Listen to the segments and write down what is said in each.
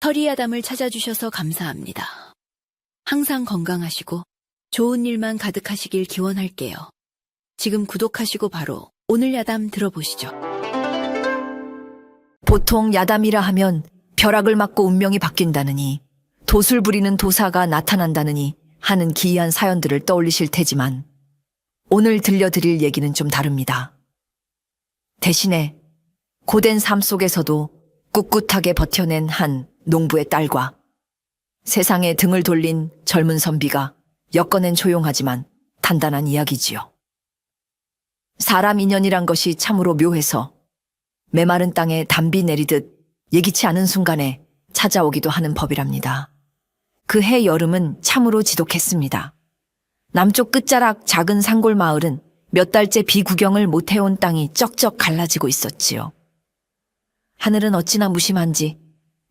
허리야담을 찾아주셔서 감사합니다. 항상 건강하시고 좋은 일만 가득하시길 기원할게요. 지금 구독하시고 바로 오늘 야담 들어보시죠. 보통 야담이라 하면 벼락을 맞고 운명이 바뀐다느니 돛을 부리는 도사가 나타난다느니 하는 기이한 사연들을 떠올리실 테지만 오늘 들려드릴 얘기는 좀 다릅니다. 대신에 고된 삶 속에서도 꿋꿋하게 버텨낸 한 농부의 딸과 세상에 등을 돌린 젊은 선비가 엮어낸 조용하지만 단단한 이야기지요. 사람 인연이란 것이 참으로 묘해서 메마른 땅에 담비 내리듯 예기치 않은 순간에 찾아오기도 하는 법이랍니다. 그해 여름은 참으로 지독했습니다. 남쪽 끝자락 작은 산골 마을은 몇 달째 비 구경을 못 해온 땅이 쩍쩍 갈라지고 있었지요. 하늘은 어찌나 무심한지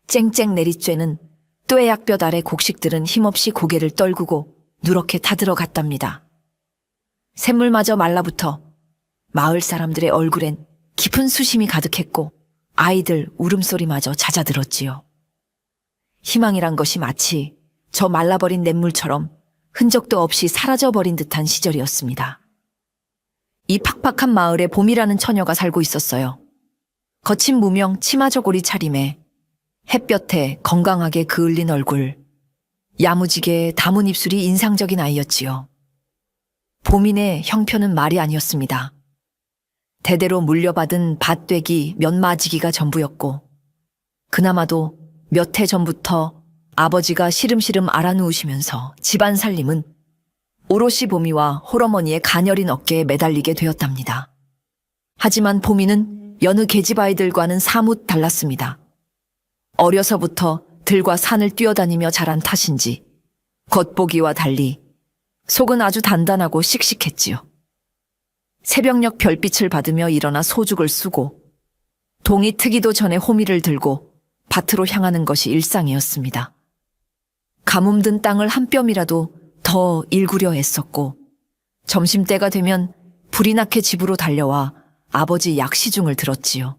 쨍쨍 내리쬐는 뙤약볕 아래 곡식들은 힘없이 고개를 떨구고 누렇게 타들어갔답니다. 샘물마저 말라붙어 마을 사람들의 얼굴엔 깊은 수심이 가득했고 아이들 울음소리마저 잦아들었지요. 희망이란 것이 마치 저 말라버린 냇물처럼 흔적도 없이 사라져버린 듯한 시절이었습니다. 이 팍팍한 마을에 봄이라는 처녀가 살고 있었어요. 거친 무명 치마저고리 차림에 햇볕에 건강하게 그을린 얼굴, 야무지게 담은 입술이 인상적인 아이였지요. 봄인의 형편은 말이 아니었습니다. 대대로 물려받은 밭되기, 면마지기가 전부였고 그나마도 몇 해 전부터 아버지가 시름시름 알아누우시면서 집안 살림은 오롯이 보미와 홀어머니의 가녀린 어깨에 매달리게 되었답니다. 하지만 보미는 여느 계집아이들과는 사뭇 달랐습니다. 어려서부터 들과 산을 뛰어다니며 자란 탓인지 겉보기와 달리 속은 아주 단단하고 씩씩했지요. 새벽녘 별빛을 받으며 일어나 소죽을 쓰고 동이 트기도 전에 호미를 들고 밭으로 향하는 것이 일상이었습니다. 가뭄든 땅을 한 뼘이라도 더 일구려 애썼고 점심때가 되면 불이 나게 집으로 달려와 아버지 약시중을 들었지요.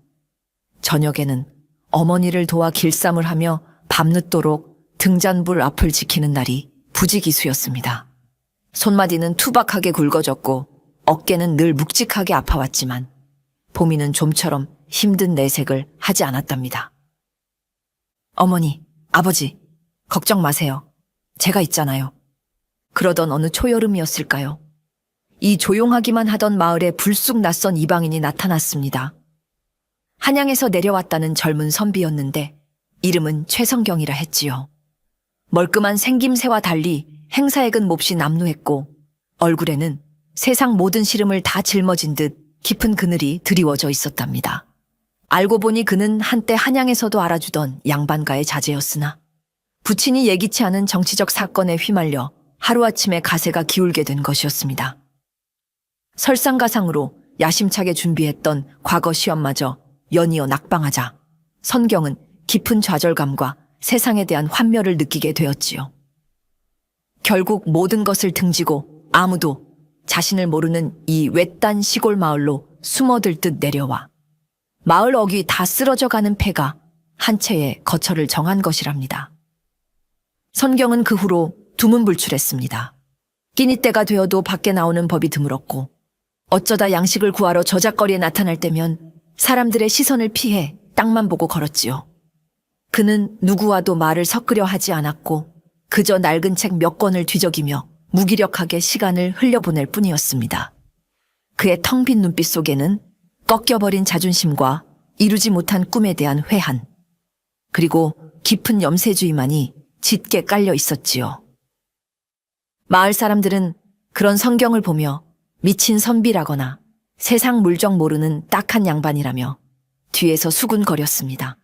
저녁에는 어머니를 도와 길쌈을 하며 밤늦도록 등잔불 앞을 지키는 날이 부지기수였습니다. 손마디는 투박하게 굵어졌고 어깨는 늘 묵직하게 아파왔지만 보미는 좀처럼 힘든 내색을 하지 않았답니다. 어머니, 아버지, 걱정 마세요. 제가 있잖아요. 그러던 어느 초여름이었을까요? 이 조용하기만 하던 마을에 불쑥 낯선 이방인이 나타났습니다. 한양에서 내려왔다는 젊은 선비였는데 이름은 최성경이라 했지요. 멀끔한 생김새와 달리 행사액은 몹시 남루했고 얼굴에는 세상 모든 시름을 다 짊어진 듯 깊은 그늘이 드리워져 있었답니다. 알고 보니 그는 한때 한양에서도 알아주던 양반가의 자제였으나 부친이 예기치 않은 정치적 사건에 휘말려 하루아침에 가세가 기울게 된 것이었습니다. 설상가상으로 야심차게 준비했던 과거 시험마저 연이어 낙방하자 선경은 깊은 좌절감과 세상에 대한 환멸을 느끼게 되었지요. 결국 모든 것을 등지고 아무도 자신을 모르는 이 외딴 시골 마을로 숨어들 듯 내려와 마을 어귀 다 쓰러져가는 패가 한 채의 거처를 정한 것이랍니다. 선경은 그 후로 두문불출했습니다. 끼니 때가 되어도 밖에 나오는 법이 드물었고 어쩌다 양식을 구하러 저작거리에 나타날 때면 사람들의 시선을 피해 땅만 보고 걸었지요. 그는 누구와도 말을 섞으려 하지 않았고 그저 낡은 책 몇 권을 뒤적이며 무기력하게 시간을 흘려보낼 뿐이었습니다. 그의 텅 빈 눈빛 속에는 꺾여버린 자존심과 이루지 못한 꿈에 대한 회한, 그리고 깊은 염세주의만이 짙게 깔려 있었지요. 마을 사람들은 그런 성경을 보며 미친 선비라거나 세상 물정 모르는 딱한 양반이라며 뒤에서 수군거렸습니다.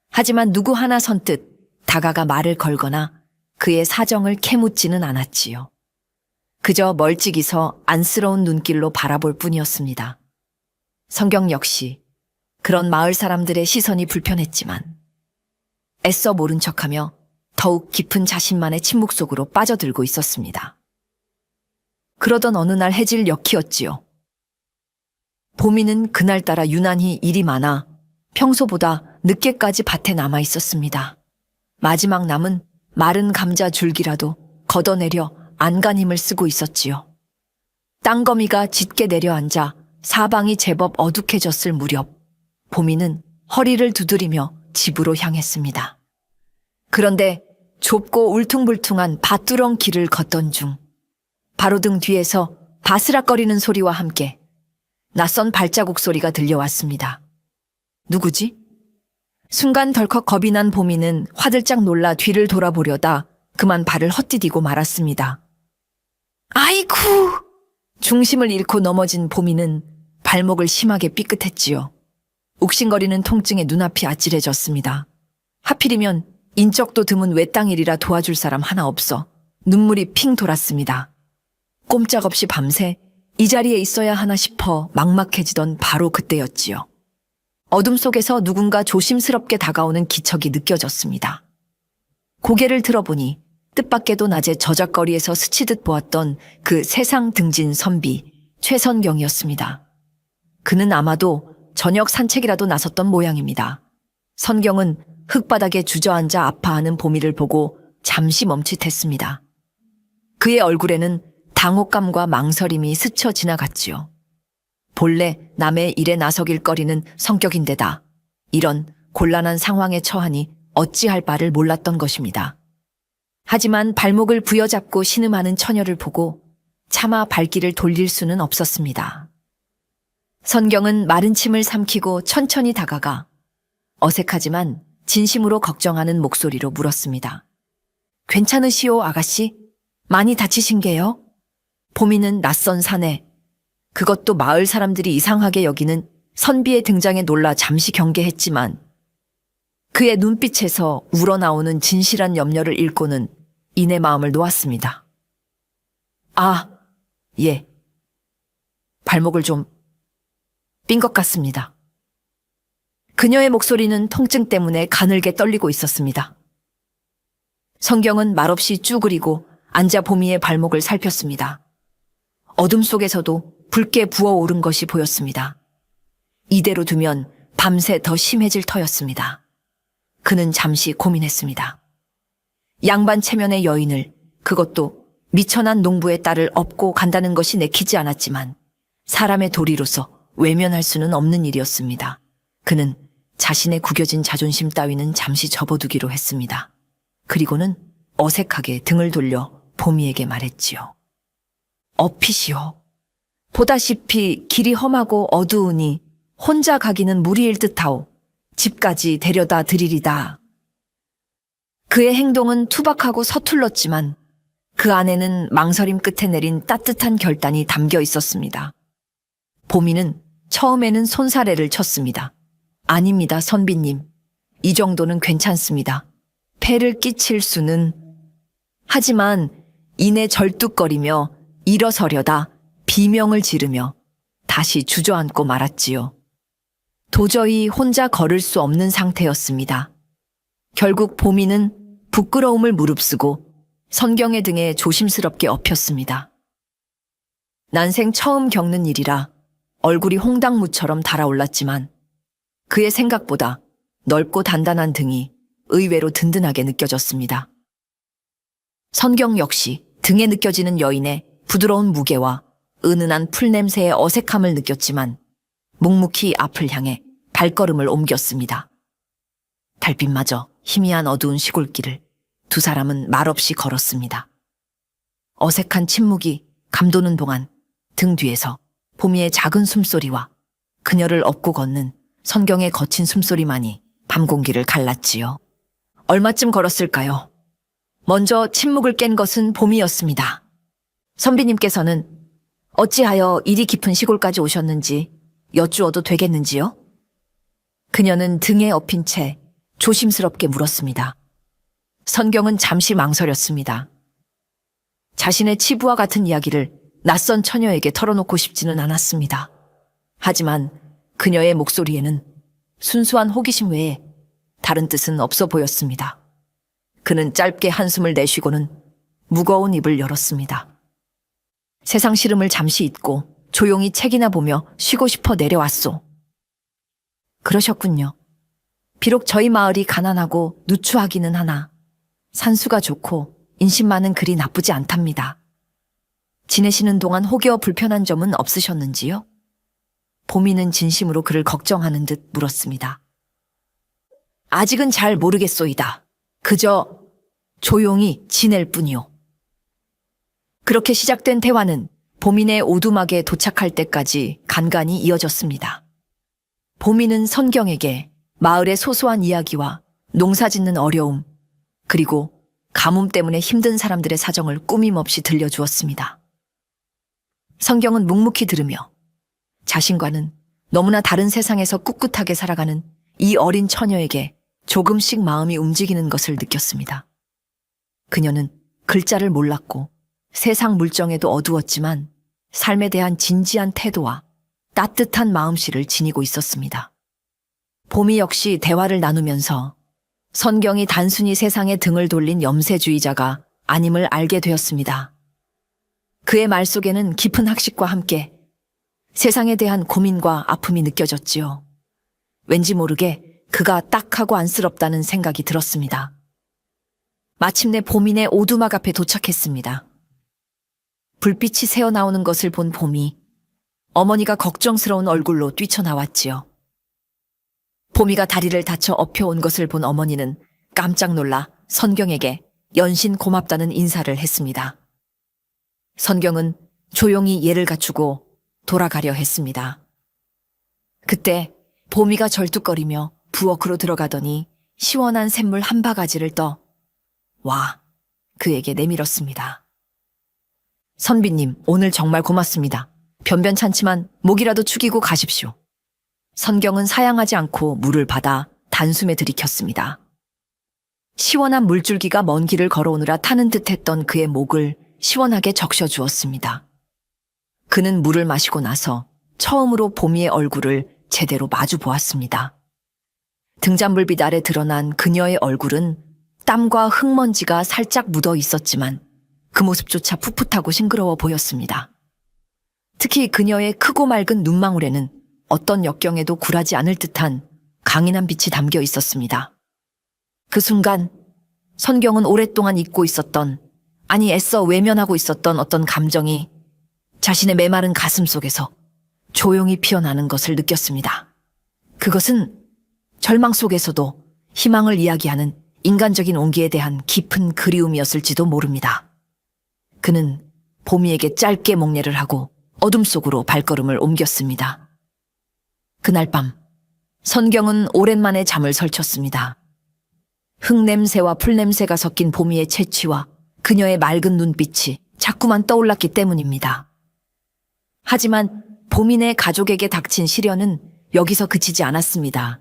하지만 누구 하나 선뜻 다가가 말을 걸거나 그의 사정을 캐묻지는 않았지요. 그저 멀찍이서 안쓰러운 눈길로 바라볼 뿐이었습니다. 성경 역시 그런 마을 사람들의 시선이 불편했지만 애써 모른 척하며 더욱 깊은 자신만의 침묵 속으로 빠져들고 있었습니다. 그러던 어느 날 해질 역이었지요. 보미는 그날따라 유난히 일이 많아 평소보다 늦게까지 밭에 남아 있었습니다. 마지막 남은 마른 감자 줄기라도 걷어내려 안간힘을 쓰고 있었지요. 땅거미가 짙게 내려앉아 사방이 제법 어둑해졌을 무렵 보미는 허리를 두드리며 집으로 향했습니다. 그런데 좁고 울퉁불퉁한 밭두렁 길을 걷던 중 바로등 뒤에서 바스락거리는 소리와 함께 낯선 발자국 소리가 들려왔습니다. 누구지? 순간 덜컥 겁이 난 보미는 화들짝 놀라 뒤를 돌아보려다 그만 발을 헛디디고 말았습니다. 아이쿠! 중심을 잃고 넘어진 보미는 발목을 심하게 삐끗했지요. 욱신거리는 통증에 눈앞이 아찔해졌습니다. 하필이면 인적도 드문 외땅일이라 도와줄 사람 하나 없어 눈물이 핑 돌았습니다. 꼼짝없이 밤새 이 자리에 있어야 하나 싶어 막막해지던 바로 그때였지요. 어둠 속에서 누군가 조심스럽게 다가오는 기척이 느껴졌습니다. 고개를 들어보니 뜻밖에도 낮에 저작거리에서 스치듯 보았던 그 세상 등진 선비 최선경이었습니다. 그는 아마도 저녁 산책이라도 나섰던 모양입니다. 선경은 흙바닥에 주저앉아 아파하는 보미를 보고 잠시 멈칫했습니다. 그의 얼굴에는 당혹감과 망설임이 스쳐 지나갔지요. 본래 남의 일에 나서길 꺼리는 성격인데다 이런 곤란한 상황에 처하니 어찌할 바를 몰랐던 것입니다. 하지만 발목을 부여잡고 신음하는 처녀를 보고 차마 발길을 돌릴 수는 없었습니다. 선경은 마른 침을 삼키고 천천히 다가가 어색하지만 진심으로 걱정하는 목소리로 물었습니다. 괜찮으시오, 아가씨? 많이 다치신 게요? 보미는 낯선 사내, 그것도 마을 사람들이 이상하게 여기는 선비의 등장에 놀라 잠시 경계했지만 그의 눈빛에서 우러나오는 진실한 염려를 읽고는 이내 마음을 놓았습니다. 아, 예. 발목을 좀 삔 것 같습니다. 그녀의 목소리는 통증 때문에 가늘게 떨리고 있었습니다. 성경은 말없이 쭈그리고 앉아 보미의 발목을 살폈습니다. 어둠 속에서도 붉게 부어오른 것이 보였습니다. 이대로 두면 밤새 더 심해질 터였습니다. 그는 잠시 고민했습니다. 양반 체면의 여인을, 그것도 미천한 농부의 딸을 업고 간다는 것이 내키지 않았지만 사람의 도리로서 외면할 수는 없는 일이었습니다. 그는 자신의 구겨진 자존심 따위는 잠시 접어두기로 했습니다. 그리고는 어색하게 등을 돌려 보미에게 말했지요. 어피시오. 보다시피 길이 험하고 어두우니 혼자 가기는 무리일 듯하오. 집까지 데려다 드리리다. 그의 행동은 투박하고 서툴렀지만 그 안에는 망설임 끝에 내린 따뜻한 결단이 담겨 있었습니다. 보미는 처음에는 손사래를 쳤습니다. 아닙니다, 선비님. 이 정도는 괜찮습니다. 폐를 끼칠 수는. 하지만 이내 절뚝거리며 일어서려다 비명을 지르며 다시 주저앉고 말았지요. 도저히 혼자 걸을 수 없는 상태였습니다. 결국 보미는 부끄러움을 무릅쓰고 선경의 등에 조심스럽게 엎였습니다. 난생 처음 겪는 일이라 얼굴이 홍당무처럼 달아올랐지만 그의 생각보다 넓고 단단한 등이 의외로 든든하게 느껴졌습니다. 선경 역시 등에 느껴지는 여인의 부드러운 무게와 은은한 풀냄새의 어색함을 느꼈지만 묵묵히 앞을 향해 발걸음을 옮겼습니다. 달빛마저 희미한 어두운 시골길을 두 사람은 말없이 걸었습니다. 어색한 침묵이 감도는 동안 등 뒤에서 보미의 작은 숨소리와 그녀를 업고 걷는 선경의 거친 숨소리만이 밤 공기를 갈랐지요. 얼마쯤 걸었을까요? 먼저 침묵을 깬 것은 보미였습니다. 선비님께서는 어찌하여 이리 깊은 시골까지 오셨는지 여쭈어도 되겠는지요? 그녀는 등에 엎인 채 조심스럽게 물었습니다. 선경은 잠시 망설였습니다. 자신의 치부와 같은 이야기를 낯선 처녀에게 털어놓고 싶지는 않았습니다. 하지만 그녀의 목소리에는 순수한 호기심 외에 다른 뜻은 없어 보였습니다. 그는 짧게 한숨을 내쉬고는 무거운 입을 열었습니다. 세상 시름을 잠시 잊고 조용히 책이나 보며 쉬고 싶어 내려왔소. 그러셨군요. 비록 저희 마을이 가난하고 누추하기는 하나 산수가 좋고 인심 많은 글이 나쁘지 않답니다. 지내시는 동안 혹여 불편한 점은 없으셨는지요? 보미는 진심으로 그를 걱정하는 듯 물었습니다. 아직은 잘 모르겠소이다. 그저 조용히 지낼 뿐이요. 그렇게 시작된 대화는 보민의 오두막에 도착할 때까지 간간히 이어졌습니다. 보민은 선경에게 마을의 소소한 이야기와 농사짓는 어려움, 그리고 가뭄 때문에 힘든 사람들의 사정을 꾸밈없이 들려주었습니다. 선경은 묵묵히 들으며 자신과는 너무나 다른 세상에서 꿋꿋하게 살아가는 이 어린 처녀에게 조금씩 마음이 움직이는 것을 느꼈습니다. 그녀는 글자를 몰랐고 세상 물정에도 어두웠지만 삶에 대한 진지한 태도와 따뜻한 마음씨를 지니고 있었습니다. 봄이 역시 대화를 나누면서 선경이 단순히 세상에 등을 돌린 염세주의자가 아님을 알게 되었습니다. 그의 말 속에는 깊은 학식과 함께 세상에 대한 고민과 아픔이 느껴졌지요. 왠지 모르게 그가 딱하고 안쓰럽다는 생각이 들었습니다. 마침내 보민의 오두막 앞에 도착했습니다. 불빛이 새어나오는 것을 본 봄이 어머니가 걱정스러운 얼굴로 뛰쳐나왔지요. 봄이가 다리를 다쳐 엎혀온 것을 본 어머니는 깜짝 놀라 선경에게 연신 고맙다는 인사를 했습니다. 선경은 조용히 예를 갖추고 돌아가려 했습니다. 그때 봄이가 절뚝거리며 부엌으로 들어가더니 시원한 샘물 한 바가지를 떠 와 그에게 내밀었습니다. 선비님, 오늘 정말 고맙습니다. 변변찮지만 목이라도 축이고 가십시오. 선경은 사양하지 않고 물을 받아 단숨에 들이켰습니다. 시원한 물줄기가 먼 길을 걸어오느라 타는 듯했던 그의 목을 시원하게 적셔 주었습니다. 그는 물을 마시고 나서 처음으로 봄이의 얼굴을 제대로 마주 보았습니다. 등잔불빛 아래 드러난 그녀의 얼굴은 땀과 흙먼지가 살짝 묻어 있었지만 그 모습조차 풋풋하고 싱그러워 보였습니다. 특히 그녀의 크고 맑은 눈망울에는 어떤 역경에도 굴하지 않을 듯한 강인한 빛이 담겨 있었습니다. 그 순간 선경은 오랫동안 잊고 있었던, 아니 애써 외면하고 있었던 어떤 감정이 자신의 메마른 가슴 속에서 조용히 피어나는 것을 느꼈습니다. 그것은 절망 속에서도 희망을 이야기하는 인간적인 온기에 대한 깊은 그리움이었을지도 모릅니다. 그는 봄이에게 짧게 목례를 하고 어둠 속으로 발걸음을 옮겼습니다. 그날 밤 선경은 오랜만에 잠을 설쳤습니다. 흙냄새와 풀냄새가 섞인 봄이의 채취와 그녀의 맑은 눈빛이 자꾸만 떠올랐기 때문입니다. 하지만 봄이네 가족에게 닥친 시련은 여기서 그치지 않았습니다.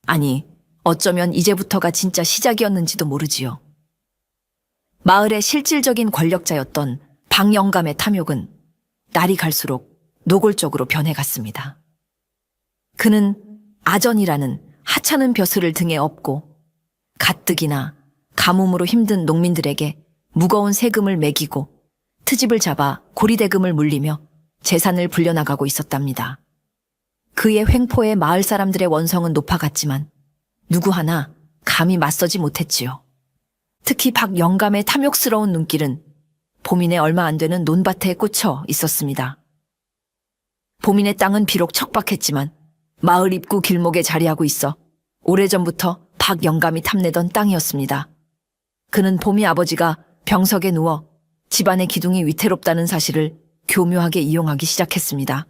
아니, 어쩌면 이제부터가 진짜 시작이었는지도 모르지요. 마을의 실질적인 권력자였던 박영감의 탐욕은 날이 갈수록 노골적으로 변해갔습니다. 그는 아전이라는 하찮은 벼슬을 등에 업고 가뜩이나 가뭄으로 힘든 농민들에게 무거운 세금을 매기고 트집을 잡아 고리대금을 물리며 재산을 불려나가고 있었답니다. 그의 횡포에 마을 사람들의 원성은 높아갔지만 누구 하나 감히 맞서지 못했지요. 특히 박영감의 탐욕스러운 눈길은 봄인의 얼마 안 되는 논밭에 꽂혀 있었습니다. 봄인의 땅은 비록 척박했지만 마을 입구 길목에 자리하고 있어 오래전부터 박영감이 탐내던 땅이었습니다. 그는 봄이 아버지가 병석에 누워 집안의 기둥이 위태롭다는 사실을 교묘하게 이용하기 시작했습니다.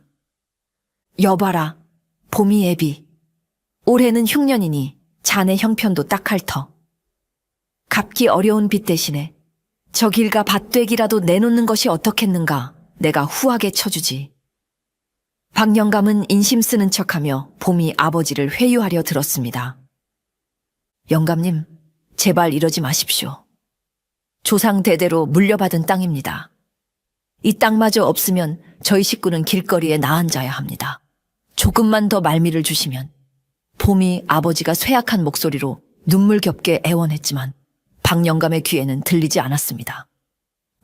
여봐라, 봄이 애비. 올해는 흉년이니 자네 형편도 딱할 터. 갚기 어려운 빚 대신에 저 길가 밭되기라도 내놓는 것이 어떻겠는가 내가 후하게 쳐주지. 박영감은 인심 쓰는 척하며 봄이 아버지를 회유하려 들었습니다. 영감님, 제발 이러지 마십시오. 조상 대대로 물려받은 땅입니다. 이 땅마저 없으면 저희 식구는 길거리에 나앉아야 합니다. 조금만 더 말미를 주시면. 봄이 아버지가 쇠약한 목소리로 눈물겹게 애원했지만 박영감의 귀에는 들리지 않았습니다.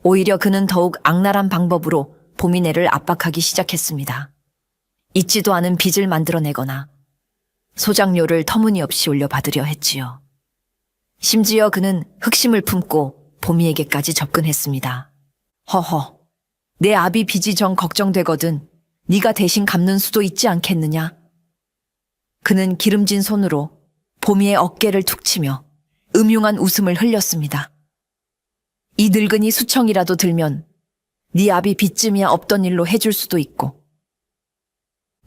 오히려 그는 더욱 악랄한 방법으로 봄이네를 압박하기 시작했습니다. 있지도 않은 빚을 만들어내거나 소장료를 터무니없이 올려받으려 했지요. 심지어 그는 흑심을 품고 보미에게까지 접근했습니다. 허허, 내 아비 빚이 정 걱정되거든. 네가 대신 갚는 수도 있지 않겠느냐? 그는 기름진 손으로 보미의 어깨를 툭 치며 음흉한 웃음을 흘렸습니다. 이 늙은이 수청이라도 들면 네 아비 빚쯤이야 없던 일로 해줄 수도 있고.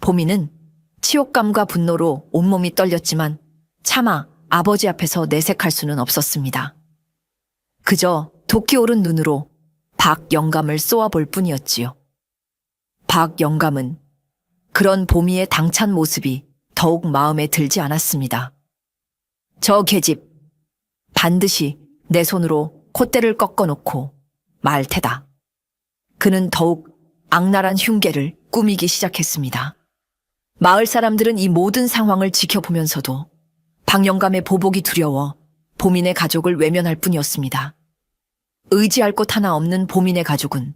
보미는 치욕감과 분노로 온몸이 떨렸지만 차마 아버지 앞에서 내색할 수는 없었습니다. 그저 도끼 오른 눈으로 박 영감을 쏘아볼 뿐이었지요. 박 영감은 그런 보미의 당찬 모습이 더욱 마음에 들지 않았습니다. 저 계집, 반드시 내 손으로 콧대를 꺾어놓고 말 테다. 그는 더욱 악랄한 흉계를 꾸미기 시작했습니다. 마을 사람들은 이 모든 상황을 지켜보면서도 박 영감의 보복이 두려워 보민의 가족을 외면할 뿐이었습니다. 의지할 곳 하나 없는 보민의 가족은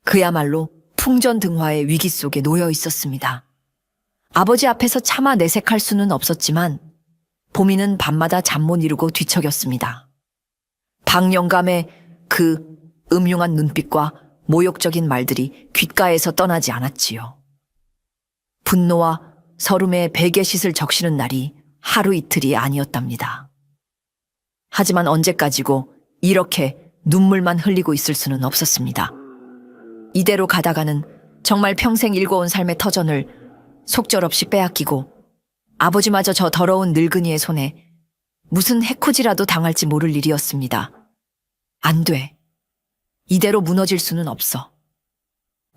그야말로 풍전등화의 위기 속에 놓여 있었습니다. 아버지 앞에서 차마 내색할 수는 없었지만 보민은 밤마다 잠 못 이루고 뒤척였습니다. 박 영감의 그 음흉한 눈빛과 모욕적인 말들이 귓가에서 떠나지 않았지요. 분노와 서름의 베개싯을 적시는 날이 하루 이틀이 아니었답니다. 하지만 언제까지고 이렇게 눈물만 흘리고 있을 수는 없었습니다. 이대로 가다가는 정말 평생 일궈온 삶의 터전을 속절없이 빼앗기고 아버지마저 저 더러운 늙은이의 손에 무슨 해코지라도 당할지 모를 일이었습니다. 안 돼. 이대로 무너질 수는 없어.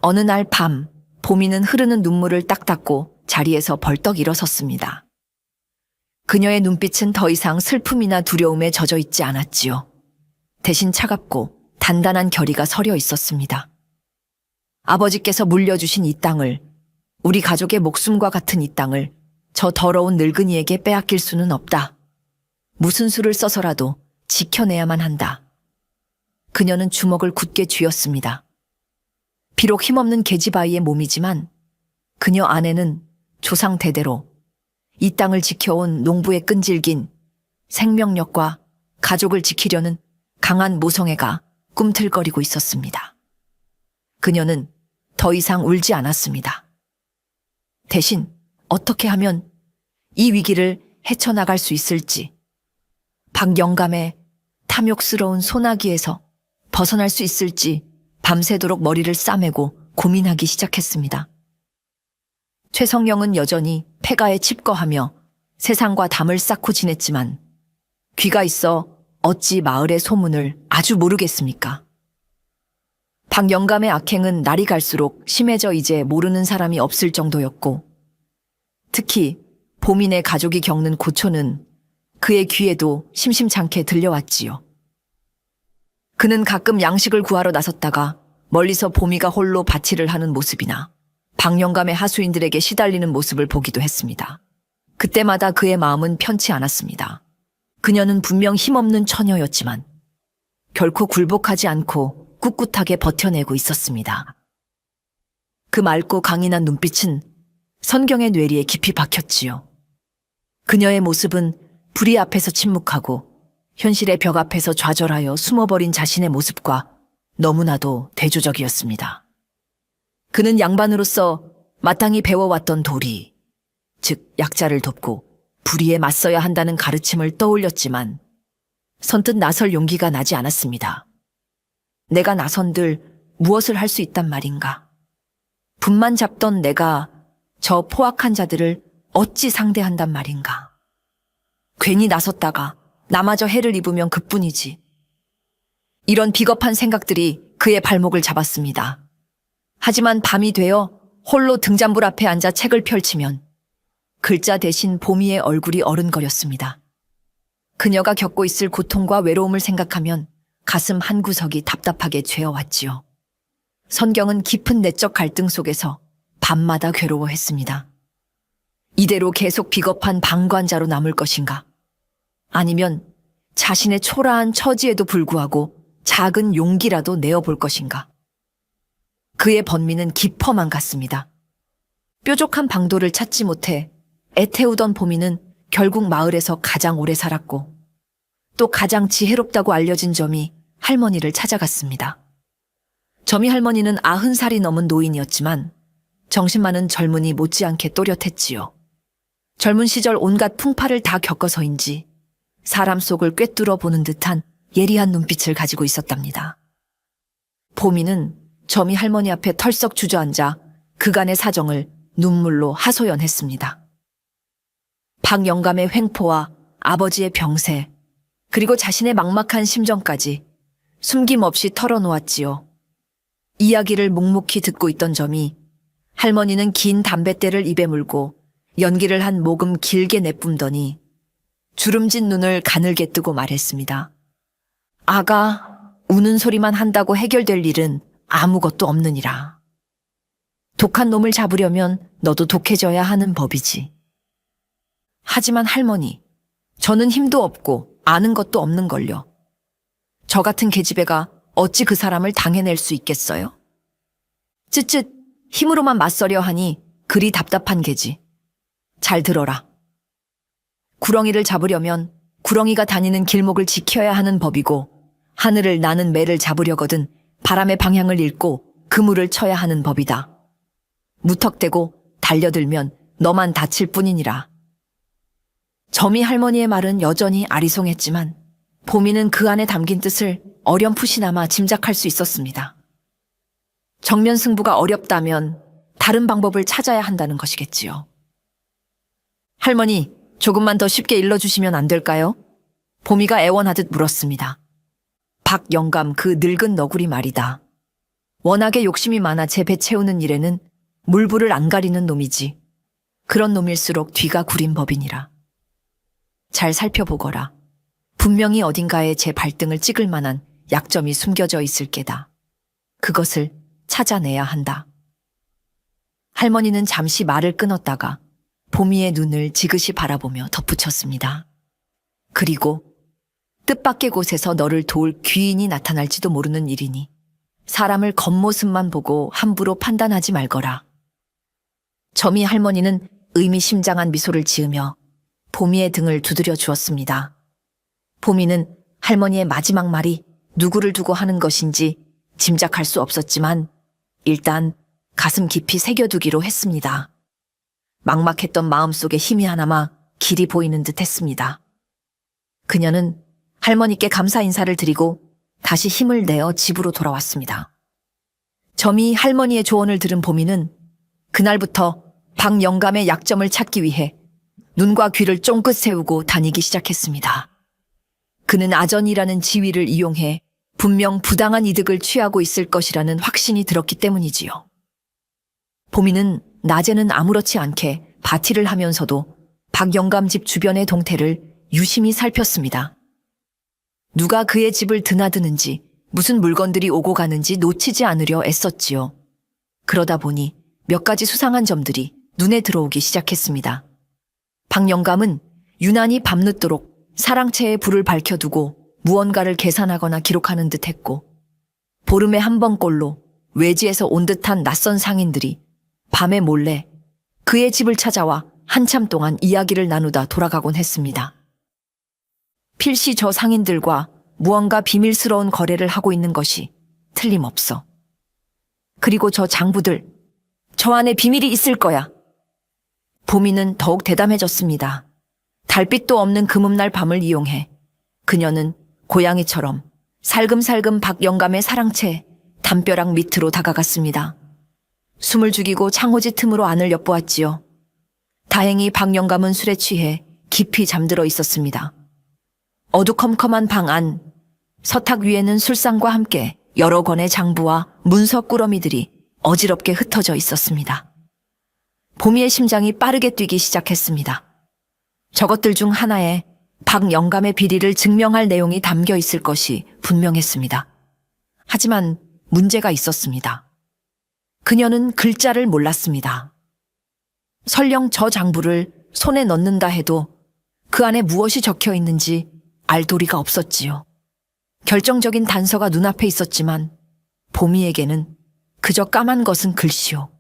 어느 날 밤, 보미는 흐르는 눈물을 딱 닦고 자리에서 벌떡 일어섰습니다. 그녀의 눈빛은 더 이상 슬픔이나 두려움에 젖어 있지 않았지요. 대신 차갑고 단단한 결의가 서려 있었습니다. 아버지께서 물려주신 이 땅을, 우리 가족의 목숨과 같은 이 땅을 저 더러운 늙은이에게 빼앗길 수는 없다. 무슨 수를 써서라도 지켜내야만 한다. 그녀는 주먹을 굳게 쥐었습니다. 비록 힘없는 계집아이의 몸이지만 그녀 안에는 조상 대대로 이 땅을 지켜온 농부의 끈질긴 생명력과 가족을 지키려는 강한 모성애가 꿈틀거리고 있었습니다. 그녀는 더 이상 울지 않았습니다. 대신 어떻게 하면 이 위기를 헤쳐나갈 수 있을지, 박 영감의 탐욕스러운 소나기에서 벗어날 수 있을지 밤새도록 머리를 싸매고 고민하기 시작했습니다. 최성령은 여전히 폐가에 칩거하며 세상과 담을 쌓고 지냈지만 귀가 있어 어찌 마을의 소문을 아주 모르겠습니까? 박 영감의 악행은 날이 갈수록 심해져 이제 모르는 사람이 없을 정도였고 특히 보민의 가족이 겪는 고초는 그의 귀에도 심심찮게 들려왔지요. 그는 가끔 양식을 구하러 나섰다가 멀리서 보미가 홀로 바치를 하는 모습이나 박 영감의 하수인들에게 시달리는 모습을 보기도 했습니다. 그때마다 그의 마음은 편치 않았습니다. 그녀는 분명 힘없는 처녀였지만 결코 굴복하지 않고 꿋꿋하게 버텨내고 있었습니다. 그 맑고 강인한 눈빛은 선경의 뇌리에 깊이 박혔지요. 그녀의 모습은 불의 앞에서 침묵하고 현실의 벽 앞에서 좌절하여 숨어버린 자신의 모습과 너무나도 대조적이었습니다. 그는 양반으로서 마땅히 배워왔던 도리, 즉 약자를 돕고 불의에 맞서야 한다는 가르침을 떠올렸지만 선뜻 나설 용기가 나지 않았습니다. 내가 나선들 무엇을 할 수 있단 말인가? 분만 잡던 내가 저 포악한 자들을 어찌 상대한단 말인가? 괜히 나섰다가 나마저 해를 입으면 그뿐이지. 이런 비겁한 생각들이 그의 발목을 잡았습니다. 하지만 밤이 되어 홀로 등잔불 앞에 앉아 책을 펼치면 글자 대신 보미의 얼굴이 어른거렸습니다. 그녀가 겪고 있을 고통과 외로움을 생각하면 가슴 한구석이 답답하게 죄어왔지요. 선경은 깊은 내적 갈등 속에서 밤마다 괴로워했습니다. 이대로 계속 비겁한 방관자로 남을 것인가? 아니면 자신의 초라한 처지에도 불구하고 작은 용기라도 내어볼 것인가? 그의 번민은 깊어만 갔습니다. 뾰족한 방도를 찾지 못해 애태우던 보미는 결국 마을에서 가장 오래 살았고 또 가장 지혜롭다고 알려진 점이 할머니를 찾아갔습니다. 점이 할머니는 90살이 넘은 노인이었지만 정신만은 젊은이 못지않게 또렷했지요. 젊은 시절 온갖 풍파를 다 겪어서인지 사람 속을 꿰뚫어 보는 듯한 예리한 눈빛을 가지고 있었답니다. 보미는 점이 할머니 앞에 털썩 주저앉아 그간의 사정을 눈물로 하소연했습니다. 박 영감의 횡포와 아버지의 병세, 그리고 자신의 막막한 심정까지 숨김없이 털어놓았지요. 이야기를 묵묵히 듣고 있던 점이 할머니는 긴 담뱃대를 입에 물고 연기를 한 모금 길게 내뿜더니 주름진 눈을 가늘게 뜨고 말했습니다. 아가, 우는 소리만 한다고 해결될 일은 아무것도 없느니라. 독한 놈을 잡으려면 너도 독해져야 하는 법이지. 하지만 할머니, 저는 힘도 없고 아는 것도 없는걸요. 저 같은 계집애가 어찌 그 사람을 당해낼 수 있겠어요? 쯧쯧, 힘으로만 맞서려 하니 그리 답답한 게지. 잘 들어라. 구렁이를 잡으려면 구렁이가 다니는 길목을 지켜야 하는 법이고 하늘을 나는 매를 잡으려거든 바람의 방향을 읽고 그물을 쳐야 하는 법이다. 무턱대고 달려들면 너만 다칠 뿐이니라. 점이 할머니의 말은 여전히 아리송했지만 보미는 그 안에 담긴 뜻을 어렴풋이나마 짐작할 수 있었습니다. 정면 승부가 어렵다면 다른 방법을 찾아야 한다는 것이겠지요. 할머니, 조금만 더 쉽게 일러주시면 안 될까요? 보미가 애원하듯 물었습니다. 박 영감 그 늙은 너구리 말이다. 워낙에 욕심이 많아 제 배 채우는 일에는 물불을 안 가리는 놈이지. 그런 놈일수록 뒤가 구린 법이니라. 잘 살펴보거라. 분명히 어딘가에 제 발등을 찍을 만한 약점이 숨겨져 있을 게다. 그것을 찾아내야 한다. 할머니는 잠시 말을 끊었다가 보미의 눈을 지그시 바라보며 덧붙였습니다. 그리고 뜻밖의 곳에서 너를 도울 귀인이 나타날지도 모르는 일이니 사람을 겉모습만 보고 함부로 판단하지 말거라. 점이 할머니는 의미심장한 미소를 지으며 보미의 등을 두드려 주었습니다. 보미는 할머니의 마지막 말이 누구를 두고 하는 것인지 짐작할 수 없었지만 일단 가슴 깊이 새겨두기로 했습니다. 막막했던 마음속에 힘이 하나마 길이 보이는 듯 했습니다. 그녀는 할머니께 감사 인사를 드리고 다시 힘을 내어 집으로 돌아왔습니다. 점이 할머니의 조언을 들은 보미는 그날부터 박 영감의 약점을 찾기 위해 눈과 귀를 쫑긋 세우고 다니기 시작했습니다. 그는 아전이라는 지위를 이용해 분명 부당한 이득을 취하고 있을 것이라는 확신이 들었기 때문이지요. 보미는 낮에는 아무렇지 않게 바티를 하면서도 박 영감 집 주변의 동태를 유심히 살폈습니다. 누가 그의 집을 드나드는지 무슨 물건들이 오고 가는지 놓치지 않으려 애썼지요. 그러다 보니 몇 가지 수상한 점들이 눈에 들어오기 시작했습니다. 박 영감은 유난히 밤늦도록 사랑채에 불을 밝혀두고 무언가를 계산하거나 기록하는 듯 했고 보름에 한 번꼴로 외지에서 온 듯한 낯선 상인들이 밤에 몰래 그의 집을 찾아와 한참 동안 이야기를 나누다 돌아가곤 했습니다. 필시 저 상인들과 무언가 비밀스러운 거래를 하고 있는 것이 틀림없어. 그리고 저 장부들, 저 안에 비밀이 있을 거야. 보미는 더욱 대담해졌습니다. 달빛도 없는 금음날 밤을 이용해 그녀는 고양이처럼 살금살금 박 영감의 사랑채 담벼락 밑으로 다가갔습니다. 숨을 죽이고 창호지 틈으로 안을 엿보았지요. 다행히 박 영감은 술에 취해 깊이 잠들어 있었습니다. 어두컴컴한 방 안, 서탁 위에는 술상과 함께 여러 권의 장부와 문서 꾸러미들이 어지럽게 흩어져 있었습니다. 보미의 심장이 빠르게 뛰기 시작했습니다. 저것들 중 하나에 박 영감의 비리를 증명할 내용이 담겨 있을 것이 분명했습니다. 하지만 문제가 있었습니다. 그녀는 글자를 몰랐습니다. 설령 저 장부를 손에 넣는다 해도 그 안에 무엇이 적혀 있는지 알 도리가 없었지요. 결정적인 단서가 눈앞에 있었지만 보미에게는 그저 까만 것은 글씨요,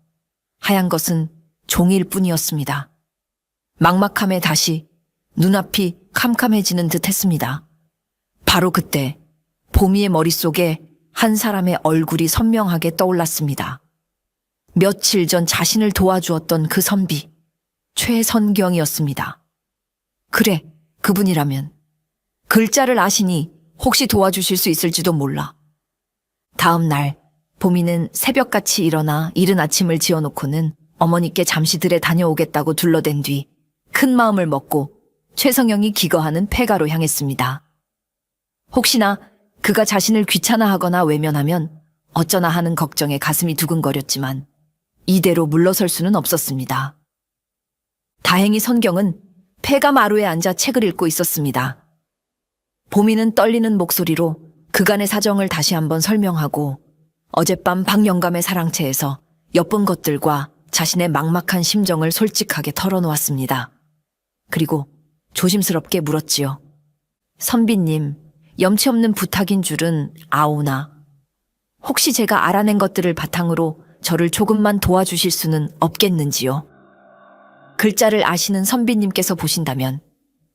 하얀 것은 종일 뿐이었습니다. 막막함에 다시 눈앞이 캄캄해지는 듯 했습니다. 바로 그때 보미의 머릿속에 한 사람의 얼굴이 선명하게 떠올랐습니다. 며칠 전 자신을 도와주었던 그 선비, 최선경이었습니다. 그래, 그분이라면 글자를 아시니 혹시 도와주실 수 있을지도 몰라. 다음 날 보미는 새벽같이 일어나 이른 아침을 지어놓고는 어머니께 잠시 들에 다녀오겠다고 둘러댄 뒤 큰 마음을 먹고 최성영이 기거하는 폐가로 향했습니다. 혹시나 그가 자신을 귀찮아하거나 외면하면 어쩌나 하는 걱정에 가슴이 두근거렸지만 이대로 물러설 수는 없었습니다. 다행히 선경은 폐가 마루에 앉아 책을 읽고 있었습니다. 보미는 떨리는 목소리로 그간의 사정을 다시 한번 설명하고 어젯밤 박영감의 사랑채에서 엿본 것들과 자신의 막막한 심정을 솔직하게 털어놓았습니다. 그리고 조심스럽게 물었지요. 선비님, 염치 없는 부탁인 줄은 아오나 혹시 제가 알아낸 것들을 바탕으로 저를 조금만 도와주실 수는 없겠는지요? 글자를 아시는 선비님께서 보신다면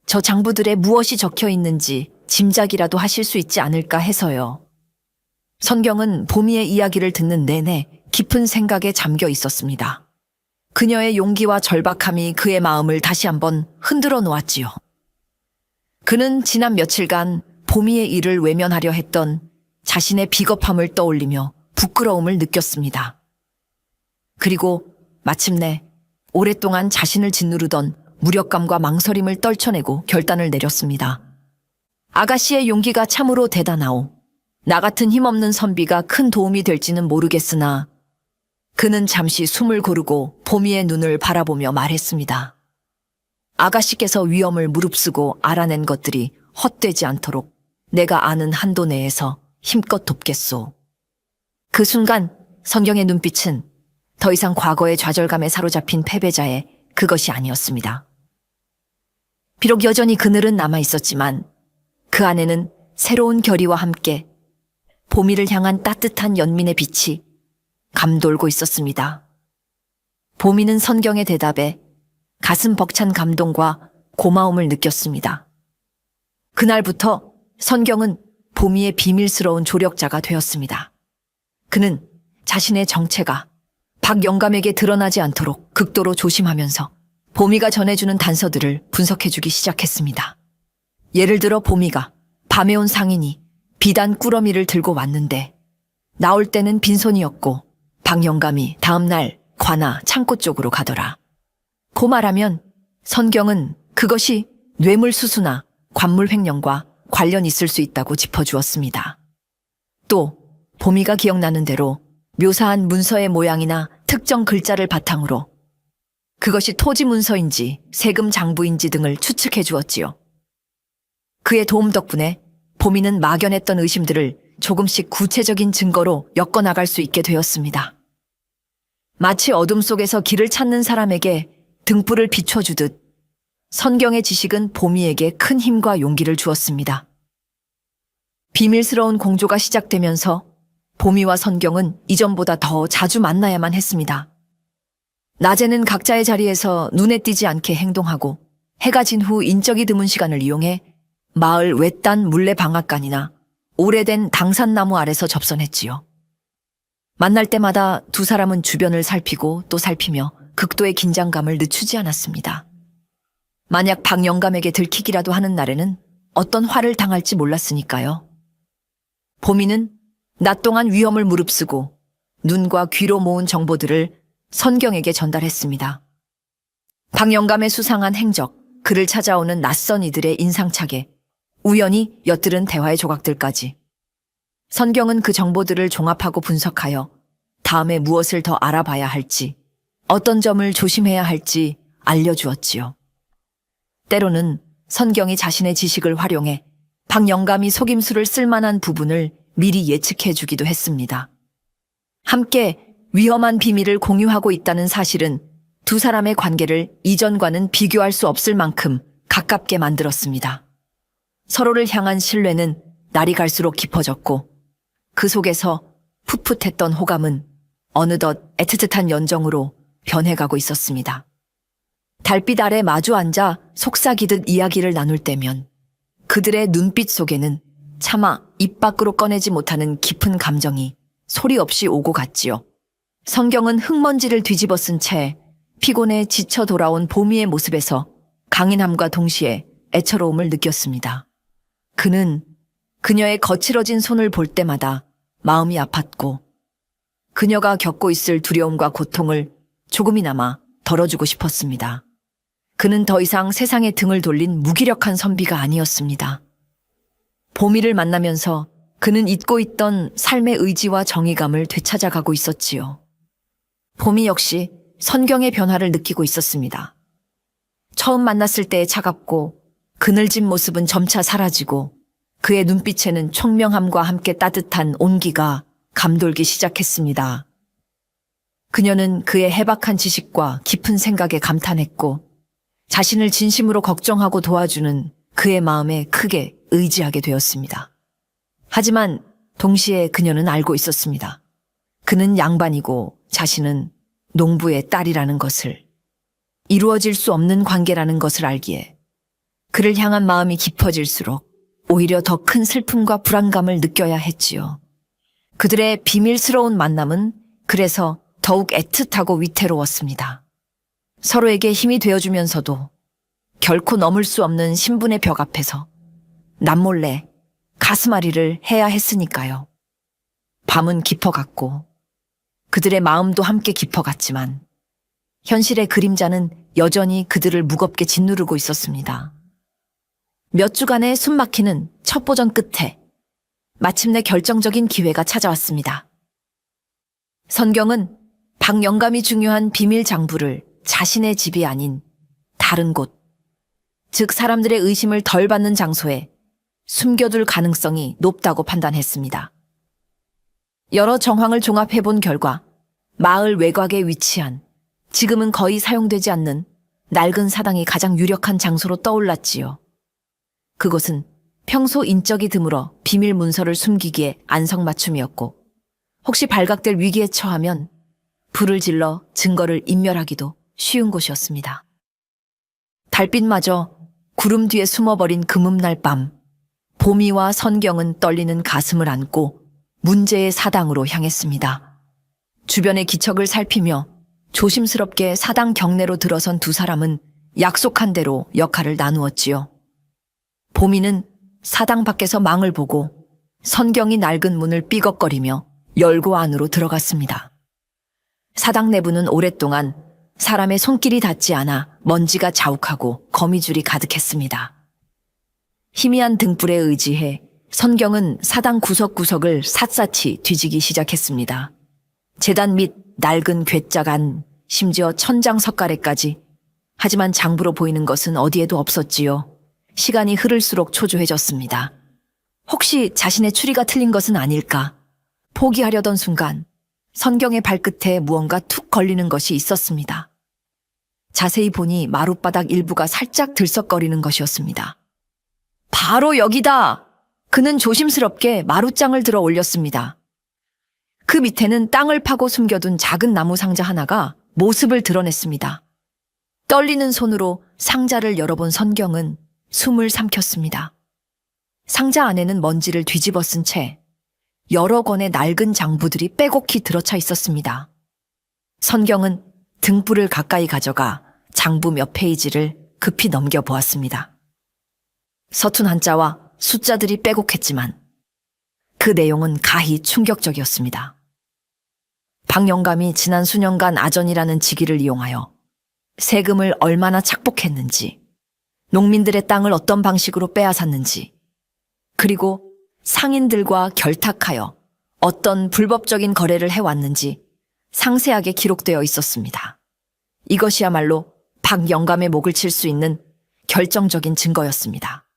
저 장부들에 무엇이 적혀 있는지 짐작이라도 하실 수 있지 않을까 해서요. 선경은 보미의 이야기를 듣는 내내 깊은 생각에 잠겨 있었습니다. 그녀의 용기와 절박함이 그의 마음을 다시 한번 흔들어 놓았지요. 그는 지난 며칠간 보미의 일을 외면하려 했던 자신의 비겁함을 떠올리며 부끄러움을 느꼈습니다. 그리고 마침내 오랫동안 자신을 짓누르던 무력감과 망설임을 떨쳐내고 결단을 내렸습니다. 아가씨의 용기가 참으로 대단하오. 나 같은 힘없는 선비가 큰 도움이 될지는 모르겠으나 그는 잠시 숨을 고르고 보미의 눈을 바라보며 말했습니다. 아가씨께서 위험을 무릅쓰고 알아낸 것들이 헛되지 않도록 내가 아는 한도 내에서 힘껏 돕겠소. 그 순간 선경의 눈빛은 더 이상 과거의 좌절감에 사로잡힌 패배자의 그것이 아니었습니다. 비록 여전히 그늘은 남아 있었지만 그 안에는 새로운 결의와 함께 보미를 향한 따뜻한 연민의 빛이 감돌고 있었습니다. 보미는 선경의 대답에 가슴 벅찬 감동과 고마움을 느꼈습니다. 그날부터 선경은 보미의 비밀스러운 조력자가 되었습니다. 그는 자신의 정체가 박영감에게 드러나지 않도록 극도로 조심하면서 보미가 전해주는 단서들을 분석해주기 시작했습니다. 예를 들어 보미가 밤에 온 상인이 비단 꾸러미를 들고 왔는데 나올 때는 빈손이었고 박영감이 다음날 관아 창고 쪽으로 가더라. 고 말하면 선경은 그것이 뇌물수수나 관물 횡령과 관련 있을 수 있다고 짚어주었습니다. 또 보미가 기억나는 대로 묘사한 문서의 모양이나 특정 글자를 바탕으로 그것이 토지 문서인지 세금 장부인지 등을 추측해 주었지요. 그의 도움 덕분에 보미는 막연했던 의심들을 조금씩 구체적인 증거로 엮어나갈 수 있게 되었습니다. 마치 어둠 속에서 길을 찾는 사람에게 등불을 비춰주듯 선경의 지식은 보미에게 큰 힘과 용기를 주었습니다. 비밀스러운 공조가 시작되면서 보미와 선경은 이전보다 더 자주 만나야만 했습니다. 낮에는 각자의 자리에서 눈에 띄지 않게 행동하고 해가 진 후 인적이 드문 시간을 이용해 마을 외딴 물레방앗간이나 오래된 당산나무 아래서 접선했지요. 만날 때마다 두 사람은 주변을 살피고 또 살피며 극도의 긴장감을 늦추지 않았습니다. 만약 박영감에게 들키기라도 하는 날에는 어떤 화를 당할지 몰랐으니까요. 보미는 낮 동안 위험을 무릅쓰고 눈과 귀로 모은 정보들을 선경에게 전달했습니다. 박영감의 수상한 행적, 그를 찾아오는 낯선 이들의 인상착에 우연히 엿들은 대화의 조각들까지. 선경은 그 정보들을 종합하고 분석하여 다음에 무엇을 더 알아봐야 할지, 어떤 점을 조심해야 할지 알려주었지요. 때로는 선경이 자신의 지식을 활용해 박영감이 속임수를 쓸만한 부분을 미리 예측해 주기도 했습니다. 함께 위험한 비밀을 공유하고 있다는 사실은 두 사람의 관계를 이전과는 비교할 수 없을 만큼 가깝게 만들었습니다. 서로를 향한 신뢰는 날이 갈수록 깊어졌고 그 속에서 풋풋했던 호감은 어느덧 애틋한 연정으로 변해가고 있었습니다. 달빛 아래 마주 앉아 속삭이듯 이야기를 나눌 때면 그들의 눈빛 속에는 차마 입 밖으로 꺼내지 못하는 깊은 감정이 소리 없이 오고 갔지요. 성경은 흙먼지를 뒤집어 쓴 채 피곤해 지쳐 돌아온 보미의 모습에서 강인함과 동시에 애처로움을 느꼈습니다. 그는 그녀의 거칠어진 손을 볼 때마다 마음이 아팠고 그녀가 겪고 있을 두려움과 고통을 조금이나마 덜어주고 싶었습니다. 그는 더 이상 세상에 등을 돌린 무기력한 선비가 아니었습니다. 보미를 만나면서 그는 잊고 있던 삶의 의지와 정의감을 되찾아가고 있었지요. 보미 역시 선경의 변화를 느끼고 있었습니다. 처음 만났을 때의 차갑고 그늘진 모습은 점차 사라지고 그의 눈빛에는 총명함과 함께 따뜻한 온기가 감돌기 시작했습니다. 그녀는 그의 해박한 지식과 깊은 생각에 감탄했고 자신을 진심으로 걱정하고 도와주는 그의 마음에 크게 의지하게 되었습니다. 하지만 동시에 그녀는 알고 있었습니다. 그는 양반이고 자신은 농부의 딸이라는 것을, 이루어질 수 없는 관계라는 것을 알기에 그를 향한 마음이 깊어질수록 오히려 더 큰 슬픔과 불안감을 느껴야 했지요. 그들의 비밀스러운 만남은 그래서 더욱 애틋하고 위태로웠습니다. 서로에게 힘이 되어주면서도 결코 넘을 수 없는 신분의 벽 앞에서 남몰래 가슴앓이를 해야 했으니까요. 밤은 깊어갔고 그들의 마음도 함께 깊어갔지만 현실의 그림자는 여전히 그들을 무겁게 짓누르고 있었습니다. 몇 주간의 숨막히는 첩보전 끝에 마침내 결정적인 기회가 찾아왔습니다. 선경은 박영감이 중요한 비밀 장부를 자신의 집이 아닌 다른 곳, 즉 사람들의 의심을 덜 받는 장소에 숨겨둘 가능성이 높다고 판단했습니다. 여러 정황을 종합해본 결과 마을 외곽에 위치한 지금은 거의 사용되지 않는 낡은 사당이 가장 유력한 장소로 떠올랐지요. 그곳은 평소 인적이 드물어 비밀 문서를 숨기기에 안성맞춤이었고 혹시 발각될 위기에 처하면 불을 질러 증거를 인멸하기도 쉬운 곳이었습니다. 달빛마저 구름 뒤에 숨어버린 금음날 밤, 보미와 선경은 떨리는 가슴을 안고 문제의 사당으로 향했습니다. 주변의 기척을 살피며 조심스럽게 사당 경내로 들어선 두 사람은 약속한 대로 역할을 나누었지요. 보미는 사당 밖에서 망을 보고 선경이 낡은 문을 삐걱거리며 열고 안으로 들어갔습니다. 사당 내부는 오랫동안 사람의 손길이 닿지 않아 먼지가 자욱하고 거미줄이 가득했습니다. 희미한 등불에 의지해 선경은 사당 구석구석을 샅샅이 뒤지기 시작했습니다. 제단 및 낡은 괴짝 안, 심지어 천장 석가래까지. 하지만 장부로 보이는 것은 어디에도 없었지요. 시간이 흐를수록 초조해졌습니다. 혹시 자신의 추리가 틀린 것은 아닐까? 포기하려던 순간 선경의 발끝에 무언가 툭 걸리는 것이 있었습니다. 자세히 보니 마룻바닥 일부가 살짝 들썩거리는 것이었습니다. 바로 여기다! 그는 조심스럽게 마룻장을 들어 올렸습니다. 그 밑에는 땅을 파고 숨겨둔 작은 나무 상자 하나가 모습을 드러냈습니다. 떨리는 손으로 상자를 열어본 선경은 숨을 삼켰습니다. 상자 안에는 먼지를 뒤집어 쓴 채 여러 권의 낡은 장부들이 빼곡히 들어차 있었습니다. 선경은 등불을 가까이 가져가 장부 몇 페이지를 급히 넘겨보았습니다. 서툰 한자와 숫자들이 빼곡했지만 그 내용은 가히 충격적이었습니다. 박영감이 지난 수년간 아전이라는 직위를 이용하여 세금을 얼마나 착복했는지, 농민들의 땅을 어떤 방식으로 빼앗았는지, 그리고 상인들과 결탁하여 어떤 불법적인 거래를 해왔는지 상세하게 기록되어 있었습니다. 이것이야말로 박영감의 목을 칠 수 있는 결정적인 증거였습니다.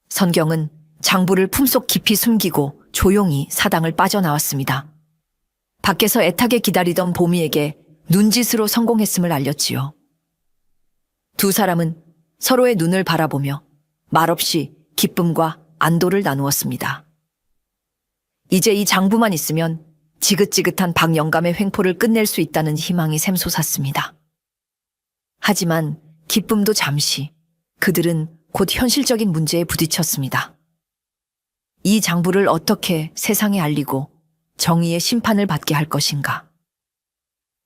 선경은 장부를 품속 깊이 숨기고 조용히 사당을 빠져나왔습니다. 밖에서 애타게 기다리던 보미에게 눈짓으로 성공했음을 알렸지요. 두 사람은 서로의 눈을 바라보며 말없이 기쁨과 안도를 나누었습니다. 이제 이 장부만 있으면 지긋지긋한 박영감의 횡포를 끝낼 수 있다는 희망이 샘솟았습니다. 하지만 기쁨도 잠시. 그들은 곧 현실적인 문제에 부딪혔습니다. 이 장부를 어떻게 세상에 알리고 정의의 심판을 받게 할 것인가.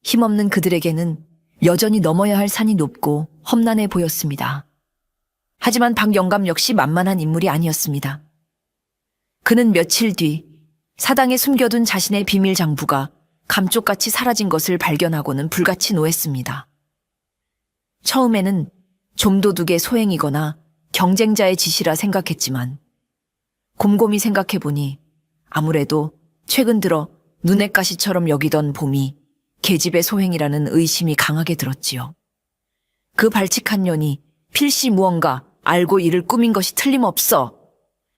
힘없는 그들에게는 여전히 넘어야 할 산이 높고 험난해 보였습니다. 하지만 박영감 역시 만만한 인물이 아니었습니다. 그는 며칠 뒤 사당에 숨겨둔 자신의 비밀 장부가 감쪽같이 사라진 것을 발견하고는 불같이 노했습니다. 처음에는 좀도둑의 소행이거나 경쟁자의 짓이라 생각했지만 곰곰이 생각해보니 아무래도 최근 들어 눈의 가시처럼 여기던 봄이 계집의 소행이라는 의심이 강하게 들었지요. 그 발칙한 년이 필시 무언가 알고 이를 꾸민 것이 틀림없어.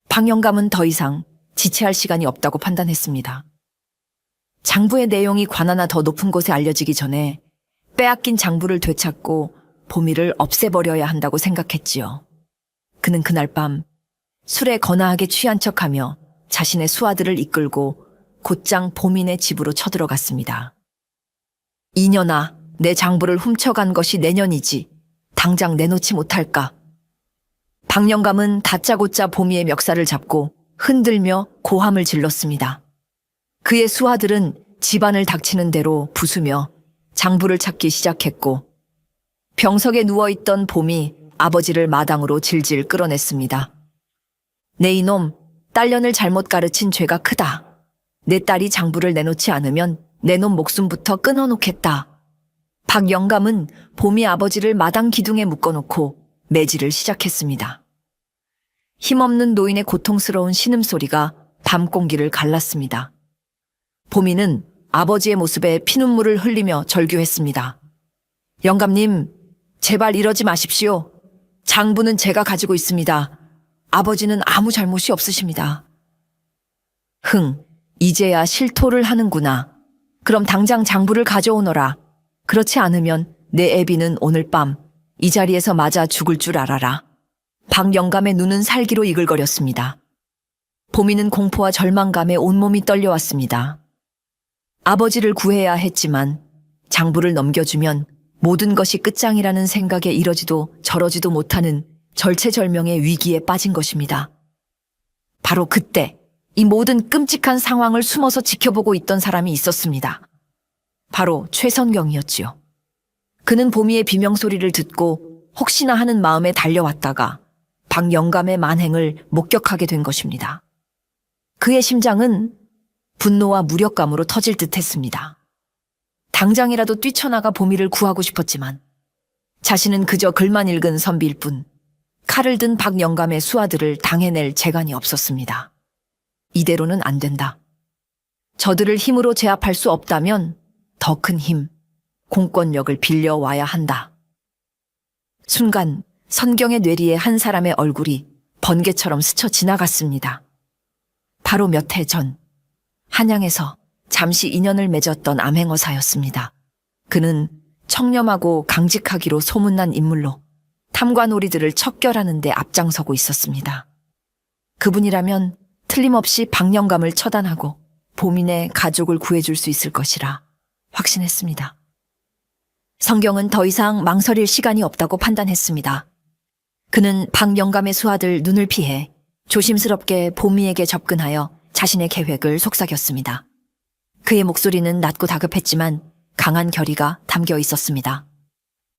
박영감은 더 이상 지체할 시간이 없다고 판단했습니다. 장부의 내용이 관 하나 더 높은 곳에 알려지기 전에 빼앗긴 장부를 되찾고 보미를 없애버려야 한다고 생각했지요. 그는 그날 밤 술에 거나하게 취한 척하며 자신의 수하들을 이끌고 곧장 보민의 집으로 쳐들어갔습니다. 이년아, 내 장부를 훔쳐간 것이 내년이지. 당장 내놓지 못할까? 박영감은 다짜고짜 보미의 멱살을 잡고 흔들며 고함을 질렀습니다. 그의 수하들은 집안을 닥치는 대로 부수며 장부를 찾기 시작했고 병석에 누워있던 봄이 아버지를 마당으로 질질 끌어냈습니다. 내 이놈, 딸년을 잘못 가르친 죄가 크다. 내 딸이 장부를 내놓지 않으면 내 놈 목숨부터 끊어놓겠다. 박영감은 봄이 아버지를 마당 기둥에 묶어놓고 매질을 시작했습니다. 힘없는 노인의 고통스러운 신음소리가 밤 공기를 갈랐습니다. 봄이는 아버지의 모습에 피눈물을 흘리며 절규했습니다. 영감님, 제발 이러지 마십시오. 장부는 제가 가지고 있습니다. 아버지는 아무 잘못이 없으십니다. 이제야 실토를 하는구나. 그럼 당장 장부를 가져오너라. 그렇지 않으면 내 애비는 오늘 밤 이 자리에서 맞아 죽을 줄 알아라. 박영감의 눈은 살기로 이글거렸습니다. 봄이는 공포와 절망감에 온몸이 떨려왔습니다. 아버지를 구해야 했지만 장부를 넘겨주면 모든 것이 끝장이라는 생각에 이러지도 저러지도 못하는 절체절명의 위기에 빠진 것입니다. 바로 그때 이 모든 끔찍한 상황을 숨어서 지켜보고 있던 사람이 있었습니다. 바로 최선경이었지요. 그는 보미의 비명소리를 듣고 혹시나 하는 마음에 달려왔다가 박영감의 만행을 목격하게 된 것입니다. 그의 심장은 분노와 무력감으로 터질 듯했습니다. 당장이라도 뛰쳐나가 보미를 구하고 싶었지만 자신은 그저 글만 읽은 선비일 뿐 칼을 든 박영감의 수하들을 당해낼 재간이 없었습니다. 이대로는 안 된다. 저들을 힘으로 제압할 수 없다면 더 큰 힘, 공권력을 빌려와야 한다. 순간 선경의 뇌리에 한 사람의 얼굴이 번개처럼 스쳐 지나갔습니다. 바로 몇 해 전 한양에서 잠시 인연을 맺었던 암행어사였습니다. 그는 청렴하고 강직하기로 소문난 인물로 탐관오리들을 척결하는 데 앞장서고 있었습니다. 그분이라면 틀림없이 박영감을 처단하고 보민의 가족을 구해줄 수 있을 것이라 확신했습니다. 성경은 더 이상 망설일 시간이 없다고 판단했습니다. 그는 박영감의 수하들 눈을 피해 조심스럽게 보미에게 접근하여 자신의 계획을 속삭였습니다. 그의 목소리는 낮고 다급했지만 강한 결의가 담겨 있었습니다.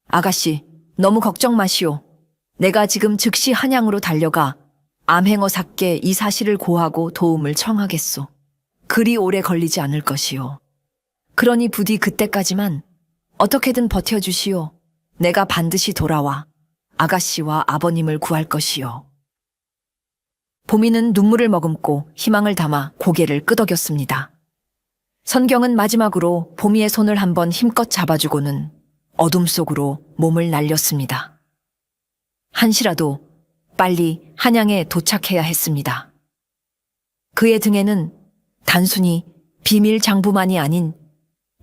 아가씨, 너무 걱정 마시오. 내가 지금 즉시 한양으로 달려가 암행어사께 이 사실을 고하고 도움을 청하겠소. 그리 오래 걸리지 않을 것이오. 그러니 부디 그때까지만 어떻게든 버텨주시오. 내가 반드시 돌아와 아가씨와 아버님을 구할 것이오. 보미는 눈물을 머금고 희망을 담아 고개를 끄덕였습니다. 선경은 마지막으로 보미의 손을 한번 힘껏 잡아주고는 어둠 속으로 몸을 날렸습니다. 한시라도 빨리 한양에 도착해야 했습니다. 그의 등에는 단순히 비밀 장부만이 아닌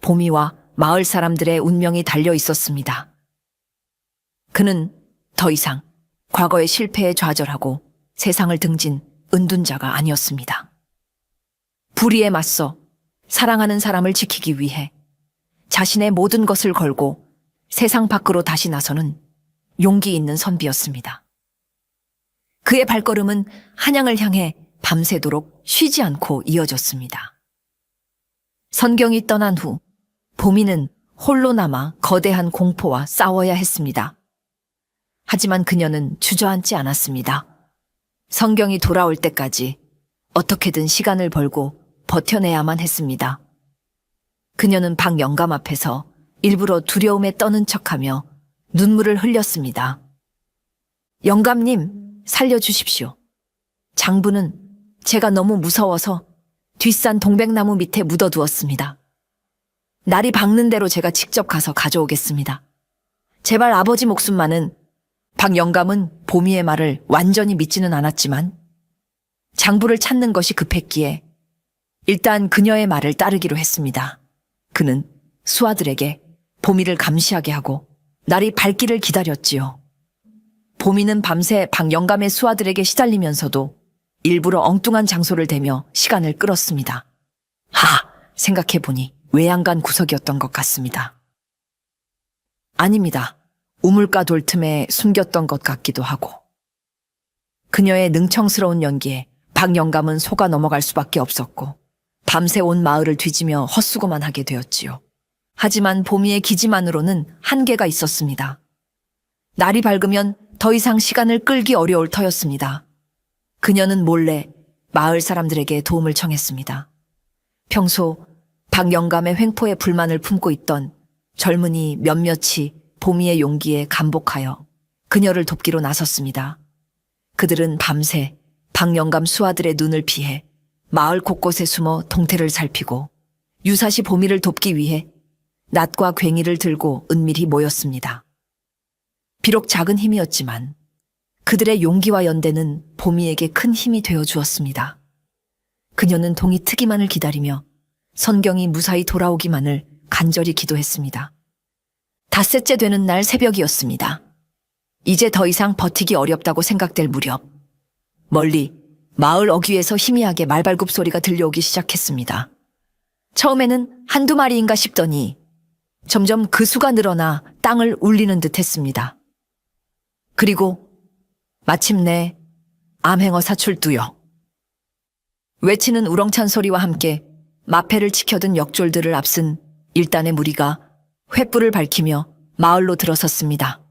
보미와 마을 사람들의 운명이 달려 있었습니다. 그는 더 이상 과거의 실패에 좌절하고 세상을 등진 은둔자가 아니었습니다. 불의에 맞서 사랑하는 사람을 지키기 위해 자신의 모든 것을 걸고 세상 밖으로 다시 나서는 용기 있는 선비였습니다. 그의 발걸음은 한양을 향해 밤새도록 쉬지 않고 이어졌습니다. 선경이 떠난 후 보미는 홀로 남아 거대한 공포와 싸워야 했습니다. 하지만 그녀는 주저앉지 않았습니다. 성경이 돌아올 때까지 어떻게든 시간을 벌고 버텨내야만 했습니다. 그녀는 방 영감 앞에서 일부러 두려움에 떠는 척하며 눈물을 흘렸습니다. 영감님, 살려주십시오. 장부는 제가 너무 무서워서 뒷산 동백나무 밑에 묻어두었습니다. 날이 밝는 대로 제가 직접 가서 가져오겠습니다. 제발 아버지 목숨만은. 박 영감은 보미의 말을 완전히 믿지는 않았지만 장부를 찾는 것이 급했기에 일단 그녀의 말을 따르기로 했습니다. 그는 수아들에게 보미를 감시하게 하고 날이 밝기를 기다렸지요. 보미는 밤새 박 영감의 수아들에게 시달리면서도 일부러 엉뚱한 장소를 대며 시간을 끌었습니다. 생각해보니 외양간 구석이었던 것 같습니다. 아닙니다. 우물가 돌 틈에 숨겼던 것 같기도 하고. 그녀의 능청스러운 연기에 박 영감은 속아 넘어갈 수밖에 없었고 밤새 온 마을을 뒤지며 헛수고만 하게 되었지요. 하지만 보미의 기지만으로는 한계가 있었습니다. 날이 밝으면 더 이상 시간을 끌기 어려울 터였습니다. 그녀는 몰래 마을 사람들에게 도움을 청했습니다. 평소 박 영감의 횡포에 불만을 품고 있던 젊은이 몇몇이 보미의 용기에 감복하여 그녀를 돕기로 나섰습니다. 그들은 밤새 박 영감 수아들의 눈을 피해 마을 곳곳에 숨어 동태를 살피고 유사시 보미를 돕기 위해 낫과 괭이를 들고 은밀히 모였습니다. 비록 작은 힘이었지만 그들의 용기와 연대는 보미에게 큰 힘이 되어 주었습니다. 그녀는 동이 트기만을 기다리며 선경이 무사히 돌아오기만을 간절히 기도했습니다. 닷새째 되는 날 새벽이었습니다. 이제 더 이상 버티기 어렵다고 생각될 무렵 멀리 마을 어귀에서 희미하게 말발굽 소리가 들려오기 시작했습니다. 처음에는 한두 마리인가 싶더니 점점 그 수가 늘어나 땅을 울리는 듯 했습니다. 그리고 마침내 암행어 사출두요. 외치는 우렁찬 소리와 함께 마패를 지켜든 역졸들을 앞선 일단의 무리가 횃불을 밝히며 마을로 들어섰습니다.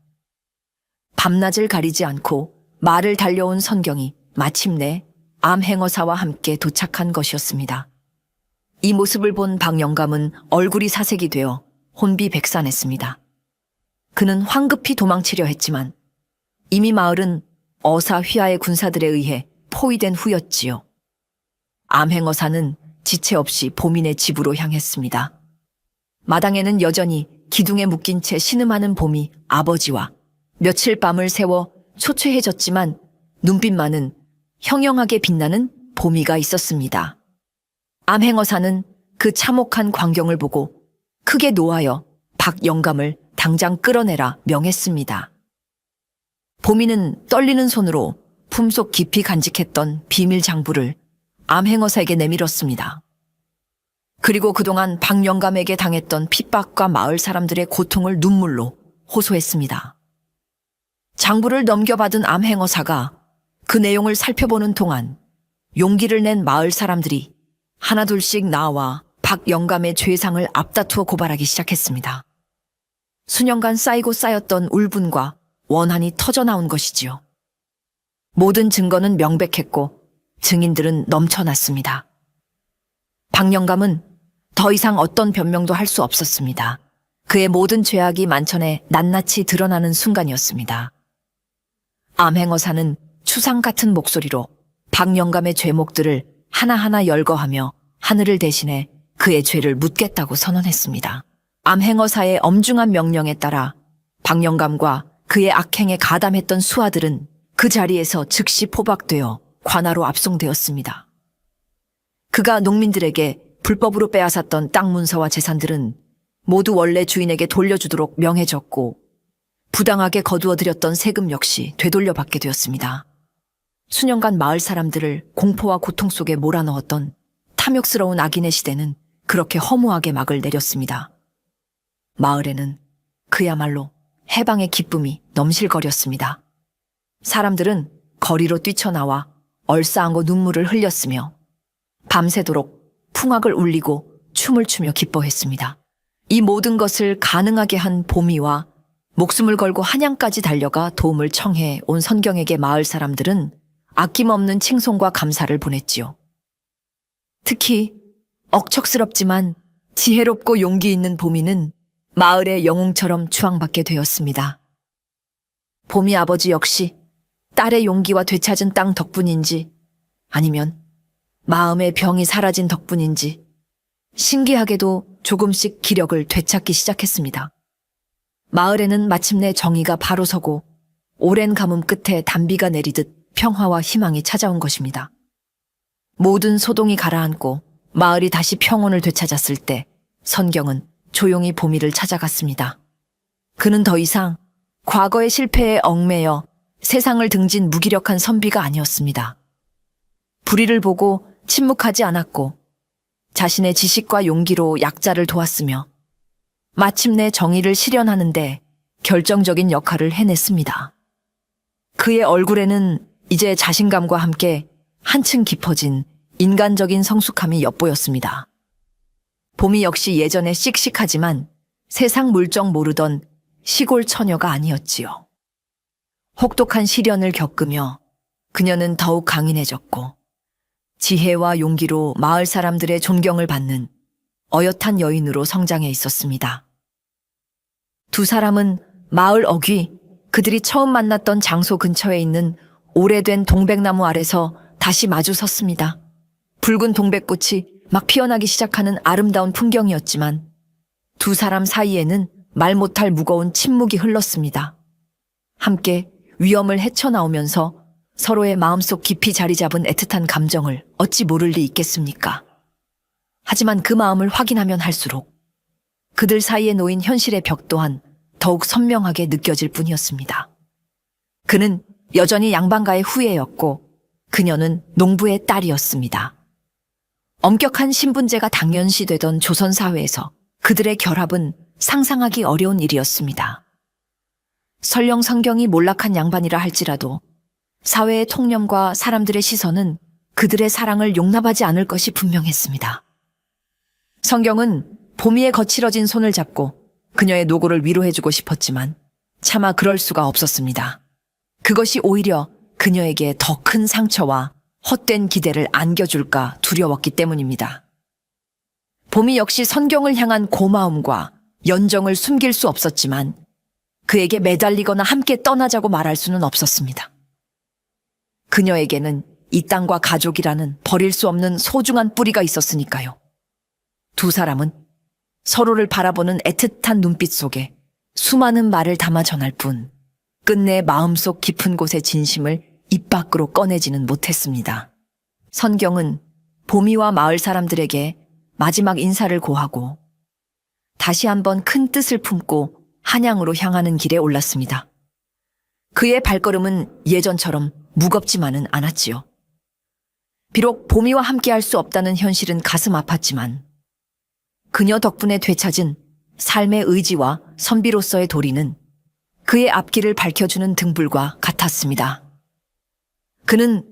밤낮을 가리지 않고 말을 달려온 선경이 마침내 암행어사와 함께 도착한 것이었습니다. 이 모습을 본 박 영감은 얼굴이 사색이 되어 혼비백산했습니다. 그는 황급히 도망치려 했지만 이미 마을은 어사 휘하의 군사들에 의해 포위된 후였지요. 암행어사는 지체 없이 보민의 집으로 향했습니다. 마당에는 여전히 기둥에 묶인 채 신음하는 봄이 아버지와 며칠 밤을 새워 초췌해졌지만 눈빛만은 형형하게 빛나는 보미가 있었습니다. 암행어사는 그 참혹한 광경을 보고 크게 노하여 박 영감을 당장 끌어내라 명했습니다. 보미는 떨리는 손으로 품속 깊이 간직했던 비밀 장부를 암행어사에게 내밀었습니다. 그리고 그동안 박 영감에게 당했던 핍박과 마을 사람들의 고통을 눈물로 호소했습니다. 장부를 넘겨받은 암행어사가 그 내용을 살펴보는 동안 용기를 낸 마을 사람들이 하나둘씩 나와 박 영감의 죄상을 앞다투어 고발하기 시작했습니다. 수년간 쌓이고 쌓였던 울분과 원한이 터져나온 것이지요. 모든 증거는 명백했고 증인들은 넘쳐났습니다. 박 영감은 더 이상 어떤 변명도 할 수 없었습니다. 그의 모든 죄악이 만천에 낱낱이 드러나는 순간이었습니다. 암행어사는 추상 같은 목소리로 박 영감의 죄목들을 하나하나 열거하며 하늘을 대신해 그의 죄를 묻겠다고 선언했습니다. 암행어사의 엄중한 명령에 따라 박 영감과 그의 악행에 가담했던 수하들은 그 자리에서 즉시 포박되어 관하로 압송되었습니다. 그가 농민들에게 불법으로 빼앗았던 땅 문서와 재산들은 모두 원래 주인에게 돌려주도록 명해졌고 부당하게 거두어들였던 세금 역시 되돌려받게 되었습니다. 수년간 마을 사람들을 공포와 고통 속에 몰아넣었던 탐욕스러운 악인의 시대는 그렇게 허무하게 막을 내렸습니다. 마을에는 그야말로 해방의 기쁨이 넘실거렸습니다. 사람들은 거리로 뛰쳐나와 얼싸안고 눈물을 흘렸으며 밤새도록 풍악을 울리고 춤을 추며 기뻐했습니다. 이 모든 것을 가능하게 한 보미와 목숨을 걸고 한양까지 달려가 도움을 청해 온 선경에게 마을 사람들은 아낌없는 칭송과 감사를 보냈지요. 특히 억척스럽지만 지혜롭고 용기 있는 보미는 마을의 영웅처럼 추앙받게 되었습니다. 보미 아버지 역시 딸의 용기와 되찾은 땅 덕분인지 아니면 마음의 병이 사라진 덕분인지 신기하게도 조금씩 기력을 되찾기 시작했습니다. 마을에는 마침내 정의가 바로 서고 오랜 가뭄 끝에 단비가 내리듯 평화와 희망이 찾아온 것입니다. 모든 소동이 가라앉고 마을이 다시 평온을 되찾았을 때 선경은 조용히 보미를 찾아갔습니다. 그는 더 이상 과거의 실패에 얽매여 세상을 등진 무기력한 선비가 아니었습니다. 불의를 보고 침묵하지 않았고 자신의 지식과 용기로 약자를 도왔으며 마침내 정의를 실현하는데 결정적인 역할을 해냈습니다. 그의 얼굴에는 이제 자신감과 함께 한층 깊어진 인간적인 성숙함이 엿보였습니다. 봄이 역시 예전에 씩씩하지만 세상 물정 모르던 시골 처녀가 아니었지요. 혹독한 시련을 겪으며 그녀는 더욱 강인해졌고 지혜와 용기로 마을 사람들의 존경을 받는 어엿한 여인으로 성장해 있었습니다. 두 사람은 마을 어귀, 그들이 처음 만났던 장소 근처에 있는 오래된 동백나무 아래서 다시 마주 섰습니다. 붉은 동백꽃이 막 피어나기 시작하는 아름다운 풍경이었지만 두 사람 사이에는 말 못할 무거운 침묵이 흘렀습니다. 함께 위험을 헤쳐나오면서 서로의 마음속 깊이 자리 잡은 애틋한 감정을 어찌 모를 리 있겠습니까? 하지만 그 마음을 확인하면 할수록 그들 사이에 놓인 현실의 벽 또한 더욱 선명하게 느껴질 뿐이었습니다. 그는 여전히 양반가의 후예였고 그녀는 농부의 딸이었습니다. 엄격한 신분제가 당연시되던 조선사회에서 그들의 결합은 상상하기 어려운 일이었습니다. 설령 성경이 몰락한 양반이라 할지라도 사회의 통념과 사람들의 시선은 그들의 사랑을 용납하지 않을 것이 분명했습니다. 성경은 보미의 거칠어진 손을 잡고 그녀의 노고를 위로해주고 싶었지만 차마 그럴 수가 없었습니다. 그것이 오히려 그녀에게 더 큰 상처와 헛된 기대를 안겨줄까 두려웠기 때문입니다. 봄이 역시 선경을 향한 고마움과 연정을 숨길 수 없었지만 그에게 매달리거나 함께 떠나자고 말할 수는 없었습니다. 그녀에게는 이 땅과 가족이라는 버릴 수 없는 소중한 뿌리가 있었으니까요. 두 사람은 서로를 바라보는 애틋한 눈빛 속에 수많은 말을 담아 전할 뿐 끝내 마음속 깊은 곳의 진심을 입 밖으로 꺼내지는 못했습니다. 선경은 보미와 마을 사람들에게 마지막 인사를 고하고 다시 한번 큰 뜻을 품고 한양으로 향하는 길에 올랐습니다. 그의 발걸음은 예전처럼 무겁지만은 않았지요. 비록 보미와 함께할 수 없다는 현실은 가슴 아팠지만 그녀 덕분에 되찾은 삶의 의지와 선비로서의 도리는 그의 앞길을 밝혀주는 등불과 같았습니다. 그는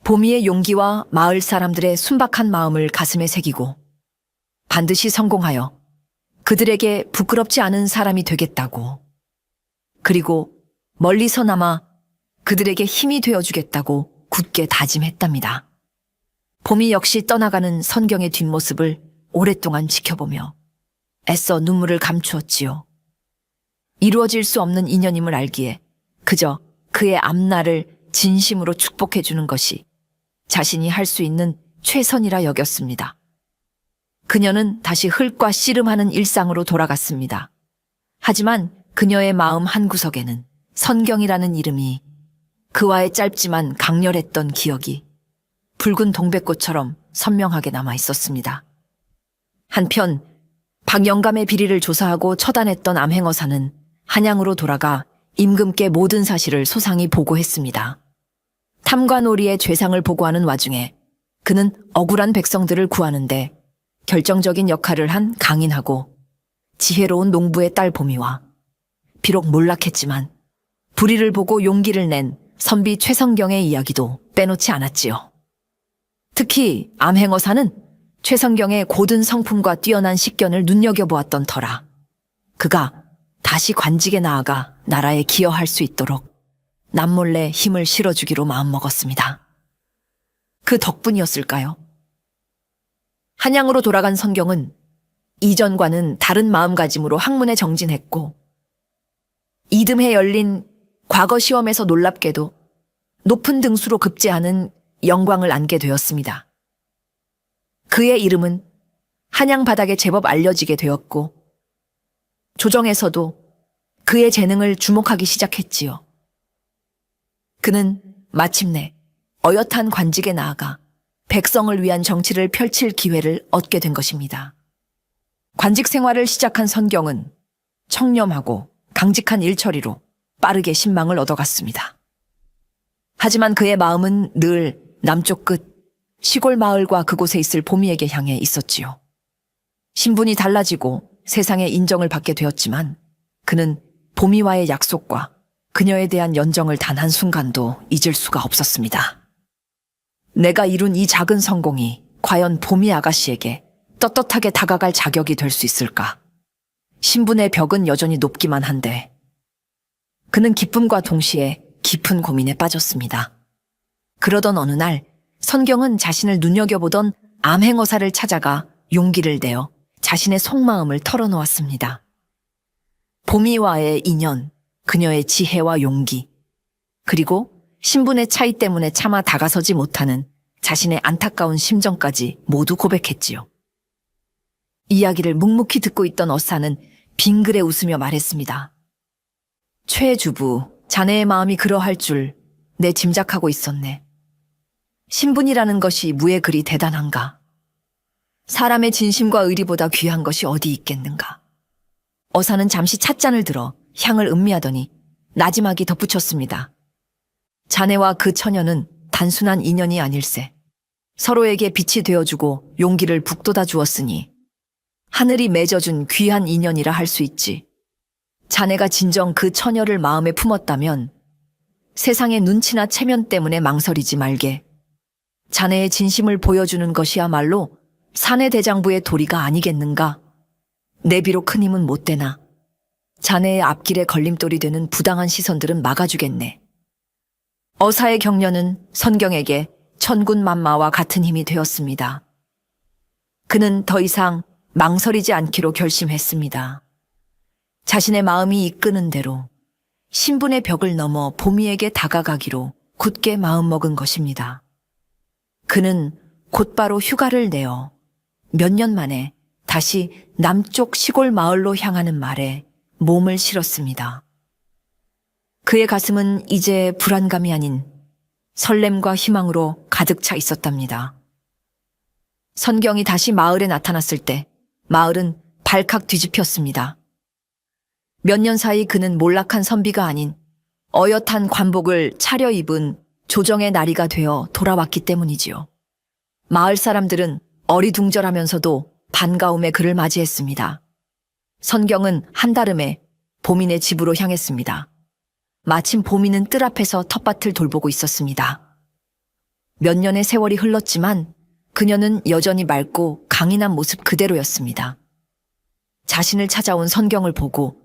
보미의 용기와 마을 사람들의 순박한 마음을 가슴에 새기고 반드시 성공하여 그들에게 부끄럽지 않은 사람이 되겠다고, 그리고 멀리서나마 그들에게 힘이 되어주겠다고 굳게 다짐했답니다. 봄이 역시 떠나가는 선경의 뒷모습을 오랫동안 지켜보며 애써 눈물을 감추었지요. 이루어질 수 없는 인연임을 알기에 그저 그의 앞날을 진심으로 축복해주는 것이 자신이 할 수 있는 최선이라 여겼습니다. 그녀는 다시 흙과 씨름하는 일상으로 돌아갔습니다. 하지만 그녀의 마음 한구석에는 선경이라는 이름이, 그와의 짧지만 강렬했던 기억이 붉은 동백꽃처럼 선명하게 남아 있었습니다. 한편 박영감의 비리를 조사하고 처단했던 암행어사는 한양으로 돌아가 임금께 모든 사실을 소상히 보고했습니다. 탐관오리의 죄상을 보고하는 와중에 그는 억울한 백성들을 구하는데 결정적인 역할을 한 강인하고 지혜로운 농부의 딸 보미와 비록 몰락했지만 불의를 보고 용기를 낸 선비 최성경의 이야기도 빼놓지 않았지요. 특히 암행어사는 최성경의 고든 성품과 뛰어난 식견을 눈여겨보았던 터라 그가 다시 관직에 나아가 나라에 기여할 수 있도록 남몰래 힘을 실어주기로 마음먹었습니다. 그 덕분이었을까요? 한양으로 돌아간 선경은 이전과는 다른 마음가짐으로 학문에 정진했고 이듬해 열린 과거 시험에서 놀랍게도 높은 등수로 급제하는 영광을 안게 되었습니다. 그의 이름은 한양 바닥에 제법 알려지게 되었고 조정에서도 그의 재능을 주목하기 시작했지요. 그는 마침내 어엿한 관직에 나아가 백성을 위한 정치를 펼칠 기회를 얻게 된 것입니다. 관직 생활을 시작한 선경은 청렴하고 강직한 일처리로 빠르게 신망을 얻어갔습니다. 하지만 그의 마음은 늘 남쪽 끝 시골 마을과 그곳에 있을 보미에게 향해 있었지요. 신분이 달라지고 세상의 인정을 받게 되었지만 그는 보미와의 약속과 그녀에 대한 연정을 단 한순간도 잊을 수가 없었습니다. 내가 이룬 이 작은 성공이 과연 보미 아가씨에게 떳떳하게 다가갈 자격이 될 수 있을까? 신분의 벽은 여전히 높기만 한데 그는 기쁨과 동시에 깊은 고민에 빠졌습니다. 그러던 어느 날 선경은 자신을 눈여겨보던 암행어사를 찾아가 용기를 내어 자신의 속마음을 털어놓았습니다. 보미와의 인연, 그녀의 지혜와 용기, 그리고 신분의 차이 때문에 차마 다가서지 못하는 자신의 안타까운 심정까지 모두 고백했지요. 이야기를 묵묵히 듣고 있던 어사는 빙그레 웃으며 말했습니다. 최 주부, 자네의 마음이 그러할 줄 내 짐작하고 있었네. 신분이라는 것이 무에 그리 대단한가? 사람의 진심과 의리보다 귀한 것이 어디 있겠는가? 어사는 잠시 찻잔을 들어 향을 음미하더니 나지막이 덧붙였습니다. 자네와 그 처녀는 단순한 인연이 아닐세. 서로에게 빛이 되어주고 용기를 북돋아 주었으니 하늘이 맺어준 귀한 인연이라 할 수 있지. 자네가 진정 그 처녀를 마음에 품었다면 세상의 눈치나 체면 때문에 망설이지 말게. 자네의 진심을 보여주는 것이야말로 사내대장부의 도리가 아니겠는가? 내 비록 큰 힘은 못 되나 자네의 앞길에 걸림돌이 되는 부당한 시선들은 막아주겠네. 어사의 격려는 선경에게 천군만마와 같은 힘이 되었습니다. 그는 더 이상 망설이지 않기로 결심했습니다. 자신의 마음이 이끄는 대로 신분의 벽을 넘어 보미에게 다가가기로 굳게 마음먹은 것입니다. 그는 곧바로 휴가를 내어 몇 년 만에 다시 남쪽 시골 마을로 향하는 말에 몸을 실었습니다. 그의 가슴은 이제 불안감이 아닌 설렘과 희망으로 가득 차 있었답니다. 선경이 다시 마을에 나타났을 때 마을은 발칵 뒤집혔습니다. 몇 년 사이 그는 몰락한 선비가 아닌 어엿한 관복을 차려입은 조정의 나리가 되어 돌아왔기 때문이지요. 마을 사람들은 어리둥절하면서도 반가움에 그를 맞이했습니다. 선경은 한달음에 보민의 집으로 향했습니다. 마침 보민은 뜰 앞에서 텃밭을 돌보고 있었습니다. 몇 년의 세월이 흘렀지만 그녀는 여전히 맑고 강인한 모습 그대로였습니다. 자신을 찾아온 선경을 보고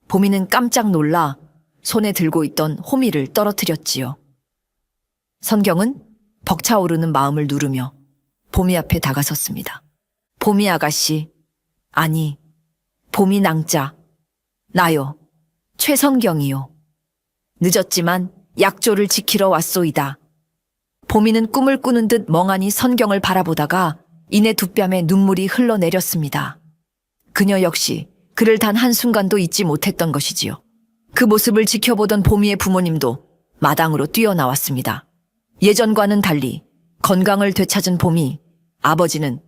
보민은 깜짝 놀라 손에 들고 있던 호미를 떨어뜨렸지요. 선경은 벅차오르는 마음을 누르며 보미 앞에 다가섰습니다. 보미 아가씨, 아니, 보미 낭자, 나요, 최선경이요. 늦었지만 약조를 지키러 왔소이다. 보미는 꿈을 꾸는 듯 멍하니 선경을 바라보다가 이내 두 뺨에 눈물이 흘러내렸습니다. 그녀 역시 그를 단 한순간도 잊지 못했던 것이지요. 그 모습을 지켜보던 보미의 부모님도 마당으로 뛰어나왔습니다. 예전과는 달리 건강을 되찾은 보미, 아버지는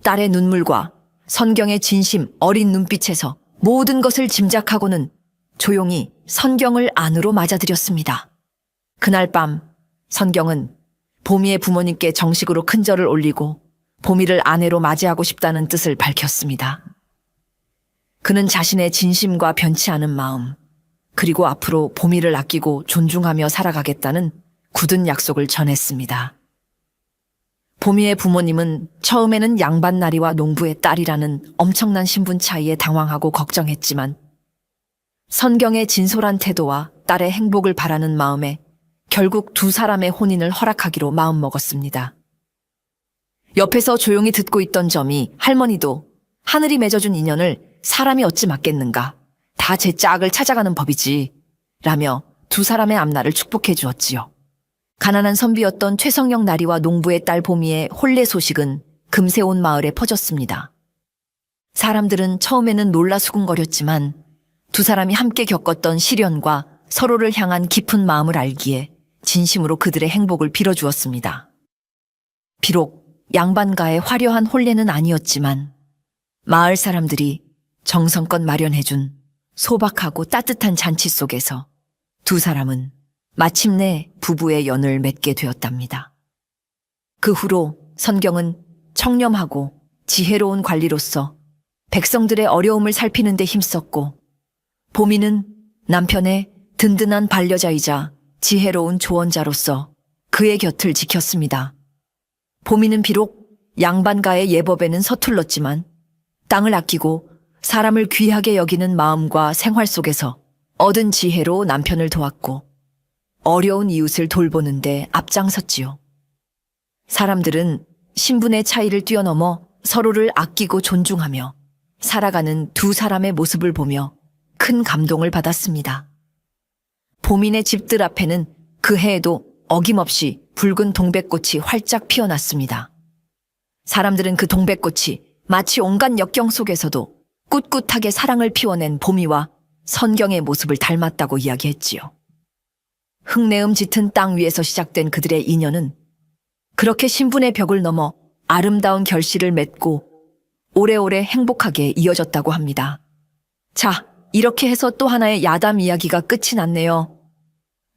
딸의 눈물과 선경의 진심 어린 눈빛에서 모든 것을 짐작하고는 조용히 선경을 안으로 맞아들였습니다. 그날 밤 선경은 보미의 부모님께 정식으로 큰절을 올리고 보미를 아내로 맞이하고 싶다는 뜻을 밝혔습니다. 그는 자신의 진심과 변치 않은 마음, 그리고 앞으로 보미를 아끼고 존중하며 살아가겠다는 굳은 약속을 전했습니다. 보미의 부모님은 처음에는 양반나리와 농부의 딸이라는 엄청난 신분 차이에 당황하고 걱정했지만 선경의 진솔한 태도와 딸의 행복을 바라는 마음에 결국 두 사람의 혼인을 허락하기로 마음먹었습니다. 옆에서 조용히 듣고 있던 점이 할머니도 하늘이 맺어준 인연을 사람이 어찌 막겠는가, 다 제 짝을 찾아가는 법이지 라며 두 사람의 앞날을 축복해 주었지요. 가난한 선비였던 최성영 나리와 농부의 딸 보미의 혼례 소식은 금세 온 마을에 퍼졌습니다. 사람들은 처음에는 놀라 수군거렸지만 두 사람이 함께 겪었던 시련과 서로를 향한 깊은 마음을 알기에 진심으로 그들의 행복을 빌어주었습니다. 비록 양반가의 화려한 혼례는 아니었지만 마을 사람들이 정성껏 마련해준 소박하고 따뜻한 잔치 속에서 두 사람은 마침내 부부의 연을 맺게 되었답니다. 그 후로 선경은 청렴하고 지혜로운 관리로서 백성들의 어려움을 살피는 데 힘썼고, 보미는 남편의 든든한 반려자이자 지혜로운 조언자로서 그의 곁을 지켰습니다. 보미는 비록 양반가의 예법에는 서툴렀지만 땅을 아끼고 사람을 귀하게 여기는 마음과 생활 속에서 얻은 지혜로 남편을 도왔고 어려운 이웃을 돌보는데 앞장섰지요. 사람들은 신분의 차이를 뛰어넘어 서로를 아끼고 존중하며 살아가는 두 사람의 모습을 보며 큰 감동을 받았습니다. 보민의 집들 앞에는 그 해에도 어김없이 붉은 동백꽃이 활짝 피어났습니다. 사람들은 그 동백꽃이 마치 온갖 역경 속에서도 꿋꿋하게 사랑을 피워낸 보미와 선경의 모습을 닮았다고 이야기했지요. 흙내음 짙은 땅 위에서 시작된 그들의 인연은 그렇게 신분의 벽을 넘어 아름다운 결실을 맺고 오래오래 행복하게 이어졌다고 합니다. 자, 이렇게 해서 또 하나의 야담 이야기가 끝이 났네요.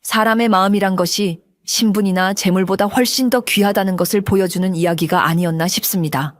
사람의 마음이란 것이 신분이나 재물보다 훨씬 더 귀하다는 것을 보여주는 이야기가 아니었나 싶습니다.